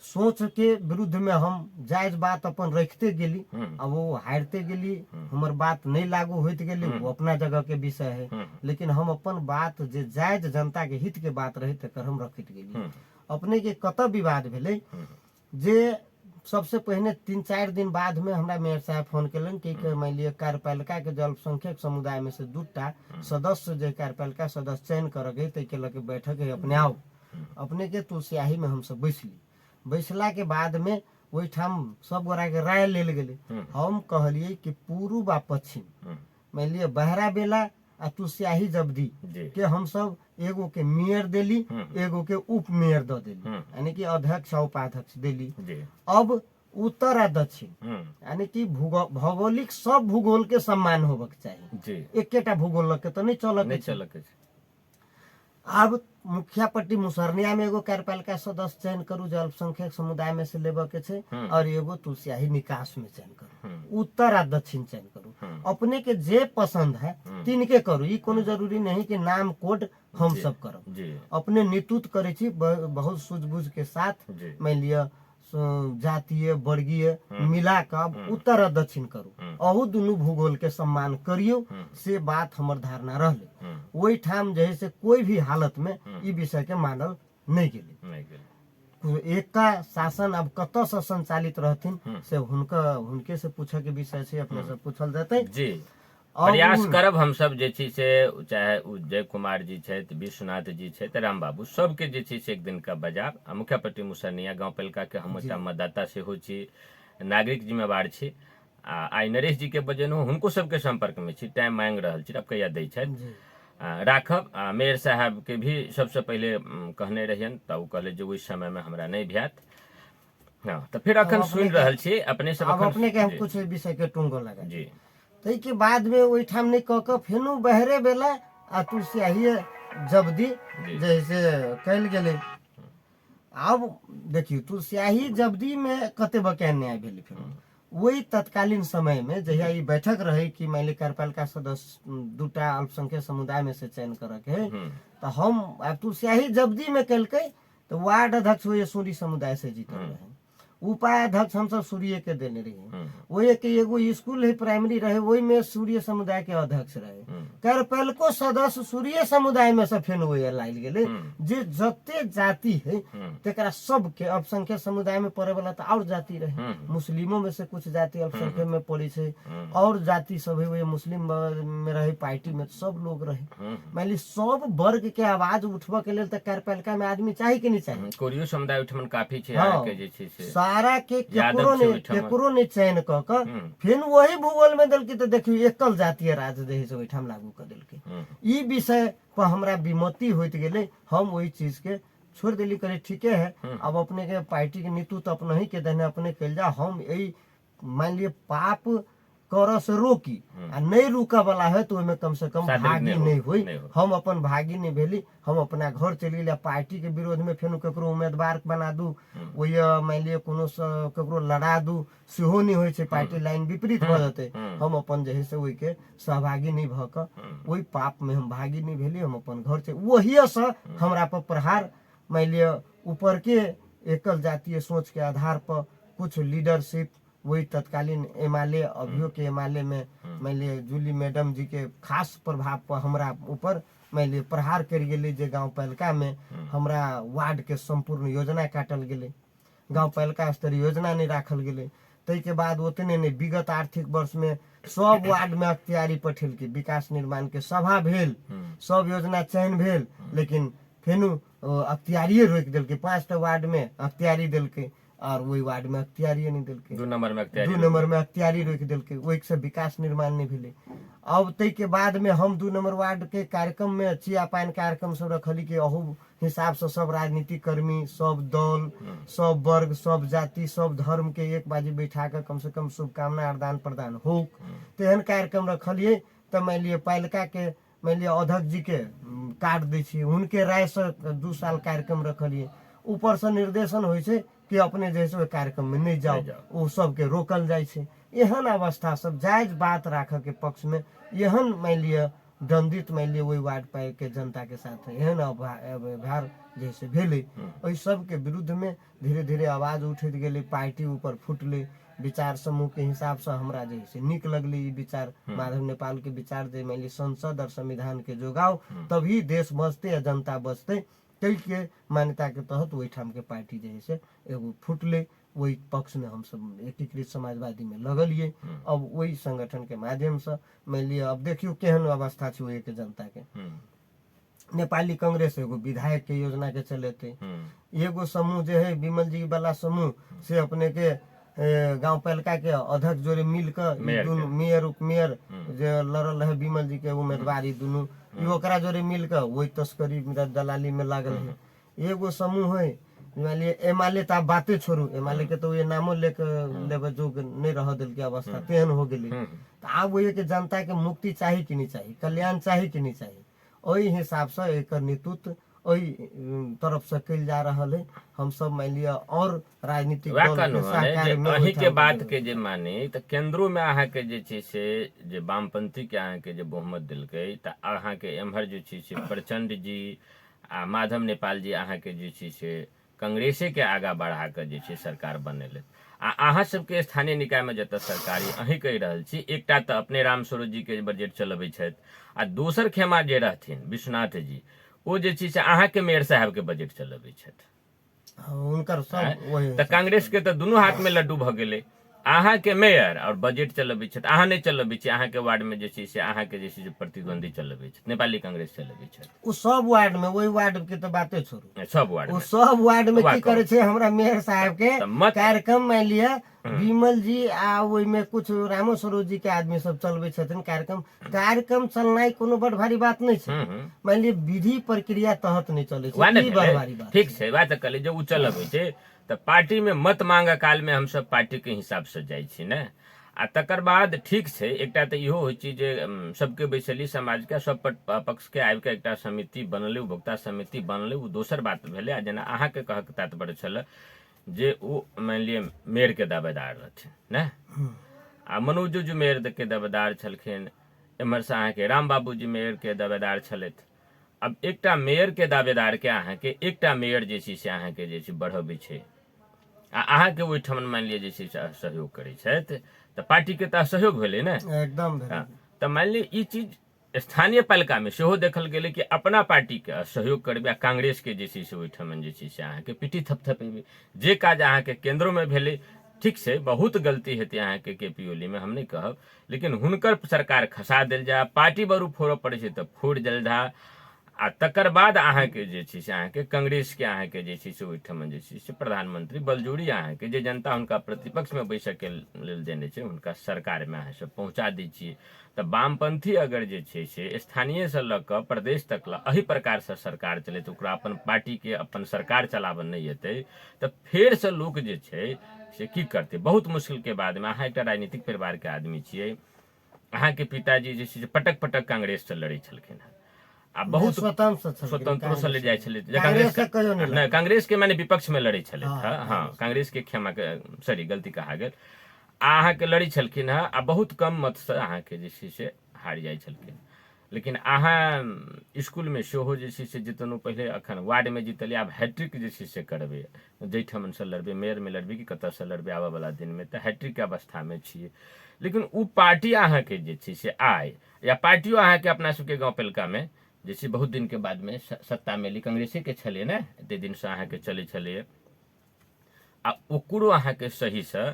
सोच के विरुद्ध में हम जायज बात अपन रखते गेली। अब वो हारते गेली, हमर बात नहीं लागू होत गेली, वो अपना जगह के विषय है। लेकिन हम अपन बात जे जायज जनता के हित के बात रहे तकर हम रखत गेली। अपने के कत विवाद भेले जे सबसे पहले 3-4 दिन बाद में हमरा मेयर साहब फोन केलन कि मान लिया कार्यपालिका के जो अल्पसंख्यक समुदाय में से 2टा सदस्य जो कार्यपालिका सदस्य चयन कर गए तै के लगे बैठक है अपने आओ। अपने के तुलसियाही में हम सब बैसली। बैसला के बाद में ओहिठाम सब गोरा के राय लेल गेले। हम कहलिए कि पूर्व आ पश्चिम मान लिया बहरा बेला आ तुलसियाही जब्दी के हम सब एगो के मेयर देली, एगो के उप मेयर द देली, यानी कि अध्यक्ष और उपाध्यक्ष देली। अब उत्तर आ दक्षिण यानी कि भौगोलिक सब भूगोल के सम्मान होबक चाहिए। एकेटा भूगोल के तो नहीं चलक। अब मुखियापट्टी मुसरनिया में एगो कार्यपालिका सदस्य चयन करू जो अल्पसंख्यक समुदाय में से लेबे के छे, और एगो तुलसियाही निकास में चयन करू। उत्तर आ दक्षिण चयन करू। अपने के जे पसंद है तिनके करू। ई कोनो जरूरी नहीं कि नाम कोड हम सब करब। अपने नेतृत्व करे छी बहुत सूझबूझ के साथ। मान लिया जातीय वर्गीय मिला कर उत्तर और दक्षिण करू। अहू दुनू भूगोल के सम्मान करियो से बात हमर धारणा रहले। वही ठाम जैसे कोई भी हालत में ई विषय के मानल नहीं गेले। एक का शासन अब कत से संचालित रहथिन से हुनके से पूछे के विषय से अपने से पूछल जाते। जी प्रयास करब हम सब जे छी से, चाहे जय कुमार जी छथि, विश्वनाथ जी छथि, राम बाबू सबके जे छी से एक दिन का बजाब। मुखियापट्टी मुसरनिया गाँव पालिका के हम एकटा मतदाता सेहो छी, नागरिक जिम्मेवार छी। आई नरेश जी के बजेनो हुनको सबके संपर्क में छी, टाइम मांग रहल छी, अब कहिया दै छथि राखब। मेयर साहब के भी सबसे पहले कहने रहियन त उ कहले जे ओइ समय में हमरा नहीं भ्यात। हाँ तो फिर अखन सुन रहल छी अपने सब। अपने के हम कुछ विषय के टुंगो लगा जी। तै के बाद में ओइ ठाम नहीं क के फेनु बहरे बेला आ तुलसियाही जब्दी जैसे कैल गेले। अब देखियो तुलसियाही जब्दी में कते बके न्याय भेल। फिर वही तत्कालीन समय में जहिया ई बैठक रहे कि मान ली कार्यपालिका सदस्य 2टा अल्पसंख्यक समुदाय में से चयन करे के, तो हम तुलसियाही जब्दी में कैलकै तो वार्ड अध्यक्ष वो सूरी समुदाय से जीतल रहे। उपाध्यक्ष हम सब सूर्य के देने रहे। वही के एगो स्कूल है प्राइमरी रहे, वही में सूर्य समुदाय के अध्यक्ष रहे। कार्यपालिको सदस्य सूर्य समुदाय में से फेन वही लाइल गेले। जे जते जाति है तेकरा सब के अल्पसंख्यक समुदाय में पड़े वाला तो और जाति रहे। मुस्लिमों में से कुछ जाति अल्पसंख्यक में पड़ी छे, और जाति सब है वही मुस्लिम में रहे। पार्टी में सब लोग रहे। मान ली सब वर्ग के आवाज उठवा के लेल कार्यपालिका में आदमी चाहिए कि नहीं चाहिए। कोरियो समुदाय उठमन काफी छे के जे छे से सारा के केकरो ने चयन क के फिर वही भूगोल में दल के तो देखियो एकल जातीय राज देश ओइठाम लागू कर दिल के। ई विषय पर हमरा विमति होइत गेले। हम वही चीज के छोड़ दिली, करे ठीके है। अब अपने के पार्टी के नेतृत्व अपने ही के देने अपने कल जा। हम यही मान लिए पाप कर से रोकी आ नहीं रुका वाला है तो ओमे कम से कम शादी भागी नहीं हो- नहीं हुई। नहीं हो। हम अपन भागी नहीं भेली, हम अपना घर चली गए। पार्टी के विरोध में फेनु केकरो उम्मीदवार बना दू, वही मान लिया कोनो केकरो लड़ा दू, सेहो नहीं होइ छै। पार्टी लाइन विपरीत भ जेतै, हम अपन जे है से ओहि के सहभागी नहीं भ क ओहि पाप में हम भागी नहीं भेली। हम अपन घर से वही से हमरा पर प्रहार मान लिया ऊपर के एकल जातीय सोच के आधार पर कुछ लीडरशिप वही तत्कालीन एमएलए अभियो के एमएलए में मान लिया जूली मैडम जी के खास प्रभाव पर हमरा ऊपर मान लिया प्रहार कर गेले। जे गांव पालिका में हमरा वार्ड के संपूर्ण योजना काटल गेले, गांव पालिका स्तरीय योजना नहीं राखल गेले। तै के बाद ओतने नहीं, विगत आर्थिक वर्ष में सब वार्ड में अख्तियारी पठेल के विकास निर्माण के सभा भेल, सब योजना चयन भेल, लेकिन फेनु अख्तियारिये रोक देलके। 5टा वार्ड में अख्तियारी देलके और वही वार्ड में अख्तियारिये नहीं देलके। 2 नंबर में अख्तियारी 2 नंबर में अख्तियारी रोक देलके, वही से विकास निर्माण नहीं भेले। अब तै के बाद में हम 2 नंबर वार्ड के कार्यक्रम में चिया पान कार्यक्रम सब रखली के अहू हिसाब से सब राजनीतिक कर्मी, सब दल, सब वर्ग, सब जाति, सब धर्म के एक बाजी बैठा कर कम से कम शुभकामना आदान प्रदान हो। तेहन कार्यक्रम रखलिए। तो मान लिया पालिका के मान लिया अध्यक्ष जी के काट दै छी, उनके राय से 2 साल कार्यक्रम रखलिए। ऊपर से निर्देशन होइ छै कि अपने जैसे कार्यक्रम में नहीं जाओ, वो सबके रोकल जाय छै। एहन अवस्था सब जायज बात राख के पक्ष में एहन मान लिया दंडित मान लिया वही वार्ड पाए के जनता के साथ एहन व्यवहार जैसे भेले, ओहि सब के विरुद्ध में धीरे धीरे आवाज उठैत गेले। पार्टी ऊपर फुटले। विचार समूह के हिसाब से हमरा जैसे निक लगले ई विचार, माधव नेपाल के विचार जे मान ली संसद और संविधान के जोगाओ तभी देश बचते या जनता बचते। कई के मान्यता के तहत वही ठाम के पार्टी जैसे एगो फुटले। वही पक्ष में हम सब एकीकृत समाजवादी में लगलिए। अब वही संगठन के माध्यम से मान लिया अब देखियो केहन अवस्था छै ओहि के जनता के। नेपाली कांग्रेस एगो विधायक के योजना के चलेते, एगो समूह जो है विमल जी वाला समूह से अपने के गांव पालिका के अध्यक्ष जोड़े मिलकर मेयर उपमेयर जो लड़ल है विमल जी के उम्मीदवार दुनू ओकरा जोड़े मिलकर वही तस्करी दलाली में लागल है। एगो समूह है एमएलए तो आप बातें छोड़ू, एमएलए के तो ये नामो लेके जो नहीं रह दिल के अवस्था तेहन हो गई। तो आप वही के जनता के मुक्ति चाहिए कि नहीं चाहिए, कल्याण चाहिए कि नहीं चाहिए, वही हिसाब से एक नेतृत्व वही तरफ से कल जा रहा है। हम सब मान लिया और राजनीतिक अही के बात के जे माने तो केंद्रों में अहाँ के जे छै से जे वामपंथी के अहाँ के जे बहुमत दिलकै त अहाँ के एम्हर जे छै से प्रचंड जी आ माधव नेपाल जी अहाँ के जे छै से कांग्रेसे के आगा बढ़ा के जे छै सरकार बनेले। आ अहाँ सबके स्थानीय निकाय में जत सरकारी अही कहि रहल छी, एकटा त अपने रामस्वरूप जी के बजट चलबै छथि आ दोसर खेमा जे रहथिन विश्वनाथ जी ओ जे छै से अहाँ के मेयर साहब के बजट चलबै छथि। उनकर सब वही त कांग्रेस के त दुनू हाथ में लड्डू भ गेलै। अहाँ के मेयर और बजट चलबै छथि, अहाँ नहीं चलबै छी। अहाँ के वार्ड में जे छै से अहाँ के जे छै से प्रतिद्वंदी चलबै छथि, नेपाली कांग्रेस चलबै छथि। उ सब वार्ड में वही वार्ड के तो बातें छोड़ू, सब वार्ड वो में सब वार्ड में की करे छे हमरा मेयर साहब के मत कार्यक्रम में लिया विमल जी आ ओई में कुछ रामो स्वरूप जी के आदमी सब चलबै छथिन कार्यक्रम चलनाई कोनो बड़ भारी बात नहीं छे। मान लिया विधि प्रक्रिया तहत नहीं चले छे, ई बड़ भारी बात ठीक छे। बात कहले जो उ चलबै छे त पार्टी में मत मांग काल में हम सब पार्टी के हिसाब से जाय छी ने। आ तकर बाद ठीक छे एकटा त इहो होइ छी जे सबके बैसली समाज के सब पक्ष के आबि के एकटा समिति बनले, उपभोक्ता समिति बनले, उ दोसर बात भेले। आ जेना अहाँ के कहक तात्पर्य छल जे उ मान लिया मेयर के दावेदार रहथिन ने, आ मनोज जी मेयर के दावेदार छलखिन, एम्हर से अहाँ के राम बाबू जी मेयर के दावेदार छलथि। अब एकटा मेयर के दावेदार के अहाँ के एकटा मेयर जे छै से अहाँ के जे छै बढ़बै छै आ अहाँ के ओहिठाम मान लिया जे छै से सहयोग करै छथि त पार्टी के त सहयोग भेलै ने एकदम। त मान लिया ई चीज स्थानीय पालिका में सेहो देखल गेलै कि अपना पार्टी के सहयोग करबै आ कांग्रेस के जे छै से ओहिठाम जे छै से अहाँ के पीठी थपथपेबै। जे काज अहाँ के केंद्रों में भेलै ठीक छै, बहुत गलती हेतै अहाँ के केपी ओली में हम नहीं कहब, लेकिन हुनकर सरकार खसा देल जा, पार्टी बरू फोड़ऽ पड़ै छै त फोड़ देल जा। आ तकर बाद अहाँके जे छै से अहाँके कांग्रेस के अहाँके जे छै से ओहिठाम जे छै से प्रधानमंत्री बलजोड़ी अहाँके जे जनता हुनका प्रतिपक्ष में बैसऽ के लेल देने छै हुनका सरकार में अहाँ सब पहुंचा दै छियै। तऽ वामपंथी अगर जे छै से स्थानीय से लऽ कऽ प्रदेश तक एही प्रकार से सरकार चले तऽ ओकरा अपन पार्टी के अपन सरकार चलाबऽ नहीं एतै तऽ फेर से लोक जे छै से की करतै। बहुत मुश्किल के बाद में अहाँ एकटा राजनीतिक परिवार के आदमी छियै, अहाँके पिताजी जे छै से पटक पटक कांग्रेस से लड़ै छलखिन हँ आ बहुत स्वतंत्र से लड़ जाइ छलै। नहीं कांग्रेस के माने विपक्ष में लड़ै छलै। हाँ कांग्रेस के क्षमा सॉरी गलती कहा गेल। अहाँके लड़ी छलखिन हँ आ बहुत कम मत से अहाँके जे छै से हारि जाइ छलखिन। लेकिन अहाँ स्कूल में सेहो जे छै से जितनु पहिले अखन वार्ड में जीतलियै, आब हैट्रिक जे छै से करबै, जाहिठाम से लड़बै, मेयर में लड़बै कि कतऽ से लड़बै आबऽ वाला दिन में, तऽ हैट्रिक के अवस्था में छियै। लेकिन उ पार्टी अहाँके जे छै से आय या पार्टियों अहाँके अपना सबके गाँव पेलका में जे छै बहुत दिन के बाद में सत्ता में एलै, कांग्रेसे के छलै ने, एते दिन से अहाँके चलै छलै आ ओकरो अहाँके सही से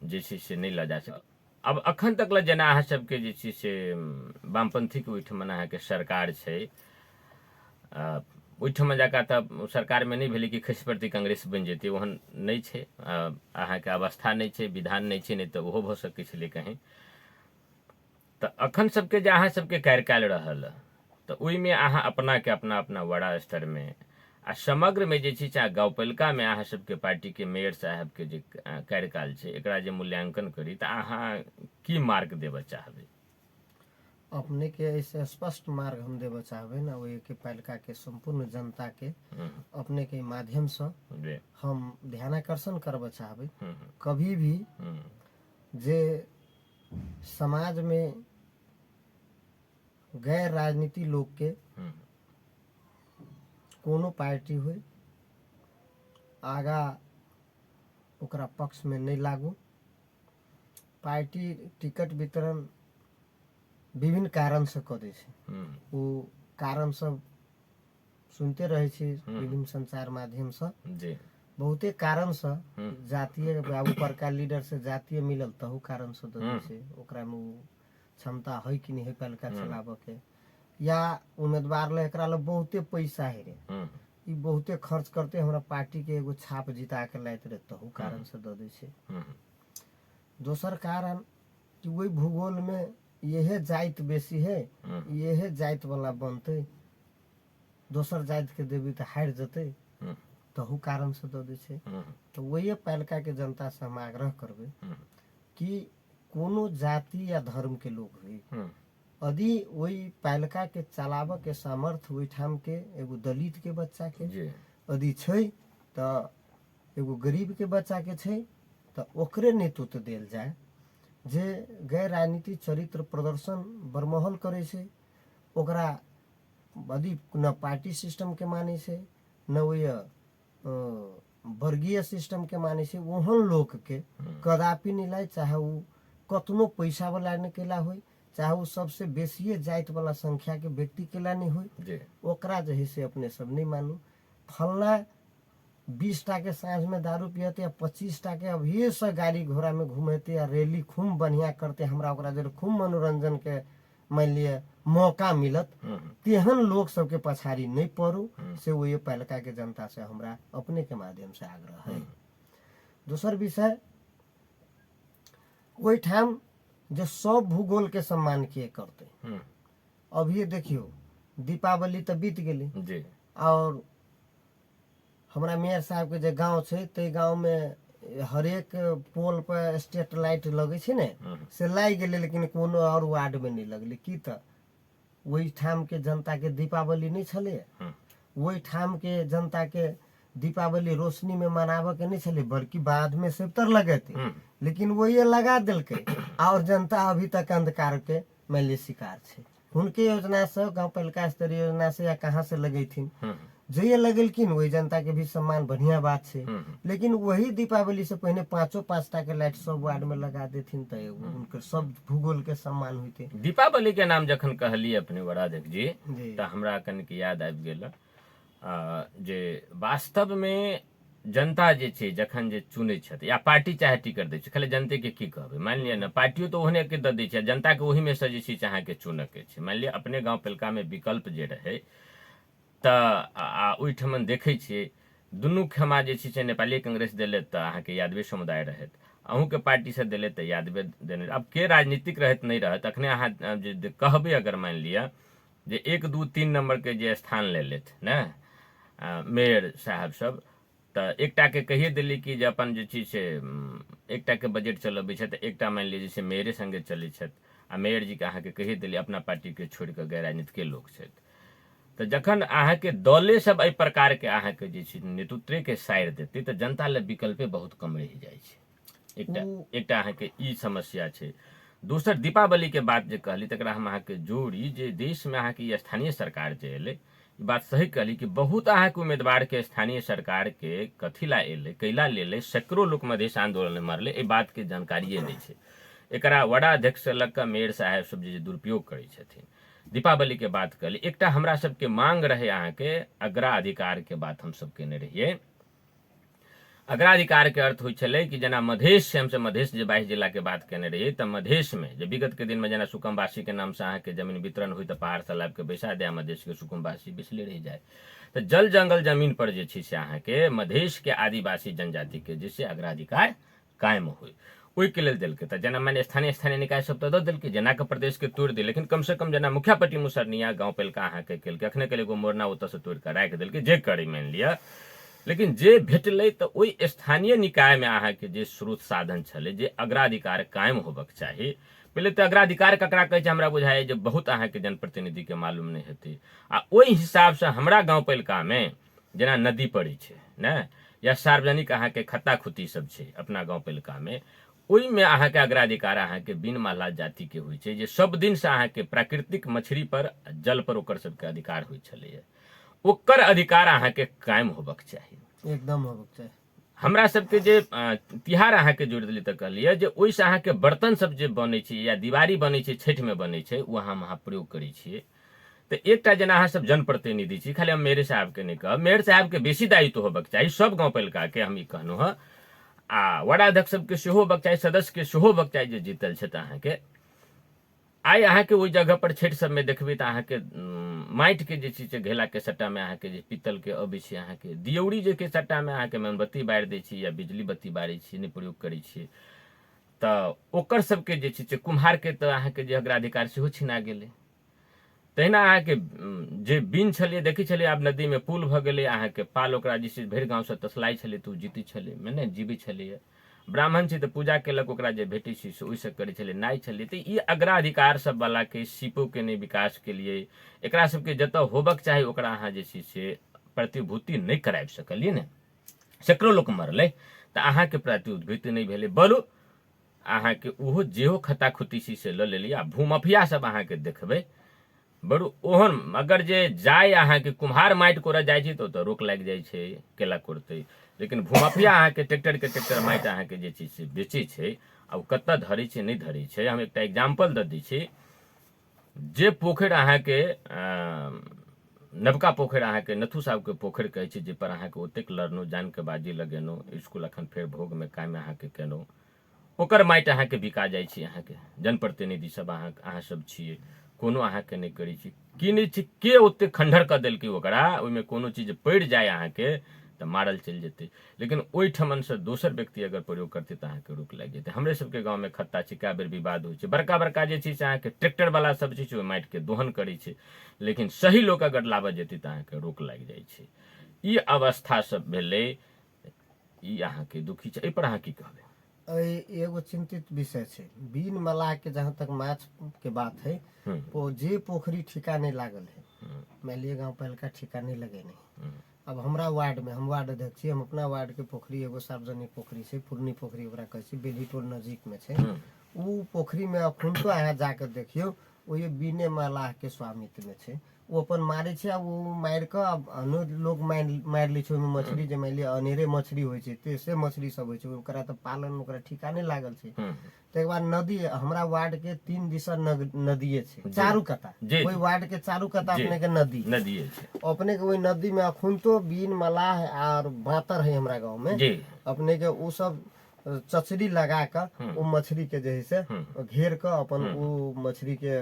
जे छै से नहीं लऽ जा सकै। अब अखन तक ल जेना अहाँ सबके जे छै से वामपंथी के ओहिठाम अहाँके सरकार छै, ओहिठाम जाकऽ तऽ सरकार में नहीं भेलै कि खसि पड़तै कांग्रेस बनि जेतै, ओहन नहीं छै। अहाँके अवस्था नहीं छै, विधान नहीं छै, नहीं तऽ ओहो भऽ सकै छलै कहीं। तऽ अखन सबके जे अहाँ सबके कार्यकाल रहल तऽ ओहिमे अहाँ अपना के अपना बड़ा स्तर में आ समग्र में जे छै गाँव पालिका में अहाँ सबके पार्टी के मेयर साहब के जे कार्यकाल छै एकरा जे मूल्यांकन करी तऽ अहाँ की मार्क देबऽ चाहबै? अपने के ऐसे स्पष्ट मार्ग हम देबऽ चाहबै ना, वही के पालिका के संपूर्ण जनता के अपने के माध्यम से हम ध्यानाकर्षण करबऽ चाहबै। कभी भी जे समाज में गैर राजनीति लोग के कोनो पार्टी हुई आगा ओकरा पक्ष में नहीं लागू। पार्टी टिकट वितरण विभिन्न कारण से कऽ दै छै, वो कारण सब सुनते रहे छी विभिन्न संचार माध्यम से। बहुते कारण से जातीय ऊपर का लीडर से जातीय मिलल तहु कारण से दऽ दै छै, ओकरा में क्षमता है कि नहीं है पालिका चलाबऽ के, या उम्मीदवार ले एकरा ले बहुते पैसा है रे, ई बहुते खर्च करते हमरा पार्टी के एगो छाप जिता के लायत रहे तहु कारण से दऽ दै छै। दोसर कारण कि वही भूगोल में यह जाति बेसी है, यह जाति वाला बनते, दोसर जाति के देवी तो हारि जते तहु कारण से दऽ दै छै। तो वही पालिका के जनता से हम आग्रह करबै कि कोनो जाति या धर्म के लोग हुई यदि वही पालिका के चलाबऽ के सामर्थ्य ओहिठाम के एगो दलित के बच्चा के यदि छै तऽ एगो गरीब के बच्चा के छै तऽ ओकरे नेतृत्व देल जाए, जे गैर राजनीति चरित्र प्रदर्शन बरमहल करे छै, ओकरा यदि न पार्टी सिस्टम के माने छै न वही वर्गीय सिस्टम के माने छै, ओहन लोग के कदापि नहीं लाए, चाहे वो कतनो पैसा वाला निकला हो, चाहे वो सबसे बेसी जाति वाला संख्या के व्यक्ति के ला नहीं हो, ओकरा जो है से अपने सब नहीं मानू। फलना 20 टा के साँझ में दारू पियते या 25 टा के अभी से गाड़ी घोड़ा में घूमते या रैली खूब बढ़िया करते, हमरा ओकरा जरे खूब मनोरंजन के मान लिया मौका मिलत, तेहन लोग सबके पछाड़ी नहीं पड़ू से वो ये पालिका के जनता से हमरा अपने के माध्यम से आग्रह है। दूसर विषय वही ठाम जो सब भूगोल के सम्मान किए करते, अभी देखियो दीपावली तो बीत गई और हमरा मेयर साहब के जो गांव छे ते गांव में हरेक पोल पर स्ट्रीट लाइट लगे छे ने से लाग गेले, लेकिन कोनो और वार्ड में नहीं लगले की त वही ठाम के जनता के दीपावली नहीं छले, वही ठाम के जनता के दीपावली रोशनी में मनावे के नहीं छले, बल्कि बाद में सेप्टर लगे थे, लेकिन वो ये लगा दिल के और जनता अभी तक अंधकार के मैले शिकार छे। उनके योजना से गाँव पालिका स्तरीय योजना से या कहाँ से लगे थी जे लगेलकिन वही जनता के भी सम्मान बढ़िया बात है, लेकिन वही दीपावली से पहले 5 टा के लाइट सब वार्ड में लगा देथिन तो उनके सब भूगोल के सम्मान होते। दीपावली के नाम जखन कहलिए अपने बड़ाध्यक्ष जी तो हमरा कनिक याद आबि गेल जे वास्तव में जनता जे छै जखन जे चुनै छथि या पार्टी चाहे टिकट दै छै, खाली जनते के की कहबै, मान लिअ न पार्टियो तो ओहने के दऽ दै छै, जनता के ओही में से जे छै अहाँ के चुनऽ के छै। मान लिअ अपने गाँव पालिका में विकल्प जे रहे ओहिठमन देखै छियै दुनू क्षमा जे छै से नेपाली कांग्रेस देले तऽ अहाँके यादवे समुदाय रहत, अहूँके पार्टी से देले तऽ यादवे देने। अब के राजनीतिक रहत नहीं रहत, अखने अहाँ जे कहबै अगर मान लिया जे 1 2 3 नंबर के जे स्थान ले लेत ने मेयर साहब सब, तऽ एकटा के कहिए देली कि जे अपन जे छै से एकटा के बजट चलबै छथि, एकटा मान लीजिए से मेयरे संगे चलै छथि, आ मेयर जी के अहाँके कहिए देली अपना पार्टी के छोड़ि कऽ गैर राजनीतिक के लोक छथि। तऽ जखन अहाँके दले सब एहि प्रकार के अहाँके जे छै नेतृत्व के साइड देतै तऽ जनता ले विकल्पे बहुत कम रहि जाइ छै। एकटा अहाँके ई समस्या छै। दोसर दीपावली के बात जे कहली तकरा हम अहाँके जोड़ी, जे देश में अहाँके ई स्थानीय सरकार जे एलै, ई बात सही कहली कि बहुत अहाँके उम्मीदवार के स्थानीय सरकार के कथी ला एलै, कैला लेलै, सैकड़ों लोक मधेश आंदोलन में मरलै, एहि बात के जानकारिए नहीं छै। एकरा वड़ा अध्यक्ष से लग कऽ मेयर साहब सब जे दुरुपयोग करै छथिन। दीपावली के बात कहली, एकटा हमरा सबके मांग रहे अहाँके अग्राधिकार के बात हम सब केने रहिए। अग्राधिकार के अर्थ होइ छलै कि जेना मधेश से हमसब मधेश जे 22 जिला के बात केने रहिए, तऽ मधेश में जे विगत के दिन में जेना सुकुम्बासी के नाम से अहाँके जमीन वितरण हुई, तऽ पहाड़ से लाब के बैसा दे, मधेश के सुकुम्बासी बिसले रह जाए। तऽ जल जंगल जमीन पर जे छै से अहाँके मधेश के आदिवासी जनजाति के जैसे अग्राधिकार कायम हुई, ओहिके लेल देलकै। तऽ जेना माने स्थानीय निकाय सब तऽ दऽ देलकै, जेना के प्रदेश के तोड़ि दी, लेकिन कम से कम जेना मुखियापट्टी मुसरनिया गाँव पेलका अहाँके केलकै, अखने के एगो मोरना ओतऽ से तोड़ि कऽ राखि देलकै, जे करी मान लिअ। लेकिन जे भेटलै तऽ ओहि स्थानीय निकाय में अहाँके जे स्रोत साधन छलै, जे अग्राधिकार कायम होबक चाही। पहले तऽ अग्राधिकार ककरा कहै छै हमरा बुझाइए जे बहुत अहाँके जनप्रतिनिधि के मालूम नहीं हेतै। आ ओहि हिसाब से हमरा गाँव पेलका में जेना नदी पड़ै छै ने, या सार्वजनिक अहाँके खत्ता खुत्ती सब छै अपना गाँव पेलका में, ओहिमे अहाँके अग्राधिकार अहाँके बिन माला जाति के होइ छै, जे सब दिन से अहाँके प्राकृतिक मछली पर जल पर ओकर सबके अधिकार होइ छलैए। ओकर अधिकार अहाँके कायम होबक चाही, एकदम होबक चाही। हमरा सबके जे तिहार अहाँके जोड़ि देली तऽ कहलिए जे ओहिसँ अहाँके बर्तन सब जे बनै छै या दिवारी बनै छै, छठि में बनै छै, ओ अहाँ प्रयोग करै छियै। तऽ एकटा जेना अहाँ सब जनप्रतिनिधि छी, खाली हम मेयर साहब के नहीं कहब, मेयर साहब के बेसी दायित्व होबक चाही, सब गाँव पेलका के हम ई कहलहुँ हँ। आ वड़ाध्यक्ष सबके सेहो होबक चाही, सदस्य के सेहो होबक चाही जे जीतल छथि अहाँके। आइ अहाँके ओहि जगह पर छठि सब में देखबै तऽ अहाँके माटि के जे छै घेला के सट्टा में अहाँके जे पीतल के अबै छै, अहाँके दियौरी जे के सट्टा में अहाँके मोमबत्ती बारि दै छी या बिजली बत्ती बारै छी, नहीं प्रयोग करै छियै, तऽ ओकर सबके जे छै कुम्हार के तऽ अहाँके जे अग्राधिकार सेहो छिना गेलै। तहिना अहाँके जे बिन छलियै देखै छलियै, आब नदी में पुल भऽ गेलै, अहाँके पाल ओकरा जे छै भरि गाँव से तसलाइ छलै तऽ ओ जीती छलै, मने जीबै छलैए। ब्राह्मण छै तऽ पूजा केलक, ओकरा जे भेटै छै से ओहिसँ करै छलै, नाइ छलै। तऽ ई अग्राधिकार सब वाला के सीपो के नहीं विकास के लिए एकरा सबके जतऽ होबक चाही ओकरा अहाँ जे छै से प्रतिभूति नहीं कराबि सकलिए ने, सैकड़ों लोक मरलै तऽ अहाँके प्रतिभूति नहीं भेलै। बोलू अहाँके ओहो जेहो खत्ता खुत्ती से लऽ लेलिए। आ भूमाफिया सब अहाँके देखबै बड़ू ओहन, अगर जे जाय अहाँके कुम्हार माटि कोरऽ जाइ छै तऽ ओतऽ रोक लागि जाइ छै, केला कोड़तै। लेकिन भूमाफिया अहाँके ट्रैक्टर के ट्रैक्टर माटि अहाँके जे छै से बेचै छै, आ कतऽ धरै छै नहीं धरै छै। हम एकटा एग्जाम्पल दऽ दै छी, जे पोखरि अहाँके नवका पोखरि अहाँके नथु साहब के पोखरि कहै छै, जाहिपर अहाँके ओतेक लड़लहुँ, जान के बाजी लगेलहुँ, स्कूल अखन फेर भोग में काम अहाँके केलहुँ, ओकर माटि अहाँके बिका जाइ छै। अहाँके जनप्रतिनिधि सब अहाँ सब छियै, कोनो अहाँके नहीं करै छी, की नहीं छै, के ओते खंडहर कऽ देलकै ओकरा, ओहिमे कोनो चीज पड़ि जाए अहाँके तऽ मारल चलि जेतै। लेकिन ओहिठमन से दोसर व्यक्ति अगर प्रयोग करतै तऽ अहाँके रोक लागि जेतै। हमरे सबके गाँव में खत्ता छै, कए बेर विवाद होइ छै, बड़का बड़का जे छै से अहाँके ट्रैक्टर वाला सब छै ओहि माटि के दोहन करै छै, लेकिन सही लोक अगर लाबऽ जेतै तऽ अहाँके रोक लागि जाइ छै। ई अवस्था सब भेलै, ई अहाँके दुखी छै। एहि पर अहाँ की कहबै? एगो चिंतित विषय छै बिन मलाह के, जहाँ तक माछ के बात है, जे पोखरी ठिका नहीं लागल है, मान लिये गाँव पहलका ठिका नहीं लगे नहीं। अब हमरा वार्ड में, हम वार्ड अध्यक्ष छी, हम अपना वार्ड के पोखरी एगो सार्वजनिक पोखरी छै, पूर्णी पोखरी ओकरा कहै छै, बेली टोल नजदीक में छै। उ पोखरी में अखन तो अहाँ जाकर देखियो, वो ये बिने मलाह के स्वामित्व में छै। वो अपन मारे छै, वो मार के अब लोग मार लै छै, ओहिमे मछली जे मान लिअ अनेरे मछली होइ छै, तेसे मछली सब होइ छै, ओकरा तऽ पालन ओकरा ठिका नहीं लागल छै। तकर बाद नदी, हमरा वार्ड के 3 दिशा नदिये छै, चारू कता, कोई वार्ड के चारू कता अपने के नदी है। अपने के वही नदी में अखन तो बिन मलाह और बातर है हमरा गाँव में, अपने के वो सब चचरी लगा कर वो मछली के जे है से घेर कर अपन वो मछली के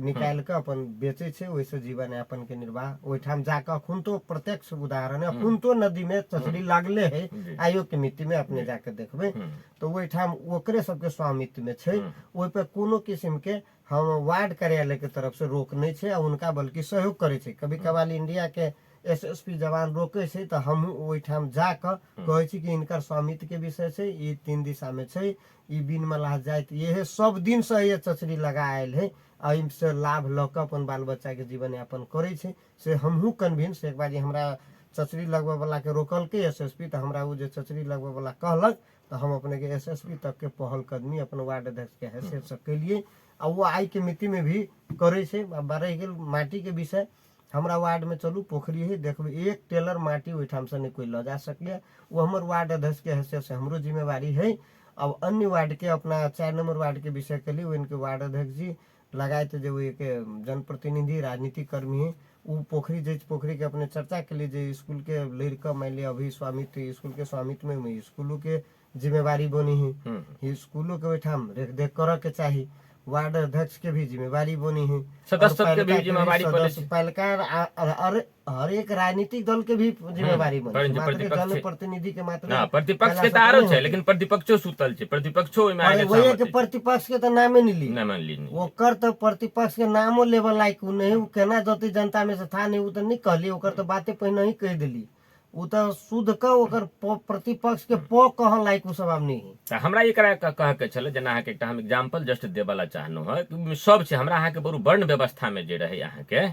निकाल कर अपन बेचे छे, वैसे जीवन यापन के निर्वाह ओहिठाम जाकर अखुन तो प्रत्यक्ष उदाहरण है, अखुन तो नदी में चचरी लागले है, आयोग के मिट्टी में अपने जाके देखबे तो ओहिठाम ओकरे सबके स्वामित्व में छे, ओहि पे कोनो किस्म के हम वार्ड कार्यालय के तरफ से रोक नहीं छे, उनका बल्कि सहयोग करे छे। कभी कभार इंडिया के एसएसपी जवान रोके छे तो हम ओहिठाम जाकर कहे छी कि इनकर स्वामित्व के विषय छे, ये 3 दिशा में छे, ई बिन मलाह जाइत ये सब दिन से ये चचरी लगा आयल है, एम से लाभ लक अपन बाल बच्चा के जीवन यापन करे छे। से हमहू कन्विंस एक बार हमरा चचरी लगवा वाला के रोकल के एसएसपी तो हमरा वो जे चचरी लगवा वाला कहलक तो हम अपने के एसएसपी तक के पहल कदमी अपन वार्ड अध्यक्ष के हैसियत से के लिए और वो आई के मिट्टी में भी करे छे। रह गेल माटी के विषय, हमरा वार्ड में चलू पोखरी है देखबे, एक टेलर माटी ओहिठाम से नहीं कोई ल जा सकले, वो हमर वार्ड अध्यक्ष के हैसियत से हमरो जिम्मेवारी है। अब अन्य वार्ड के अपना 4 नंबर वार्ड के विषय के लिए इनके वार्ड अध्यक्ष जी लगाए थे जो एक जनप्रतिनिधि राजनीतिक कर्मी है, वो पोखरी जे पोखरी के अपने चर्चा के लिए जो स्कूल के लड़का मान लिया अभी स्वामित्व स्कूल के स्वामित्व में स्कूलों के जिम्मेवारी बनी है, स्कूलों के ओहिठाम रेख देख कर के चाहिए, वार्ड अध्यक्ष के भी जिम्मेवारी बनी है, सदस्य के भी जिम्मेवारी हर एक राजनीतिक दल के भी जिम्मेवारी बनी, जनप्रतिनिधि के मात्र प्रतिपक्ष के तारो छे, लेकिन प्रतिपक्षो सुतल छे, प्रतिपक्षो ओइमे आके वही के प्रतिपक्ष के तो नामे नहीं ली, नाम ली ओकर तो प्रतिपक्ष के नामो लेवल लायक नहीं, उ केना जति जनता में से था नहीं, उ तो नहीं कहली, ओकर तो बातें पहले ही कह दिली, उ तो शुद्ध का ओकर प्रतिपक्ष के प कह लायक उ सब अब नहीं है। हमरा एकरा कह के चले जना अहाँ के एकटा हम एग्जांपल जस्ट देबला चाहनो है कि सब छै हमरा अहाँ के बड़ू वर्ण व्यवस्था में जे रहे अहाँ के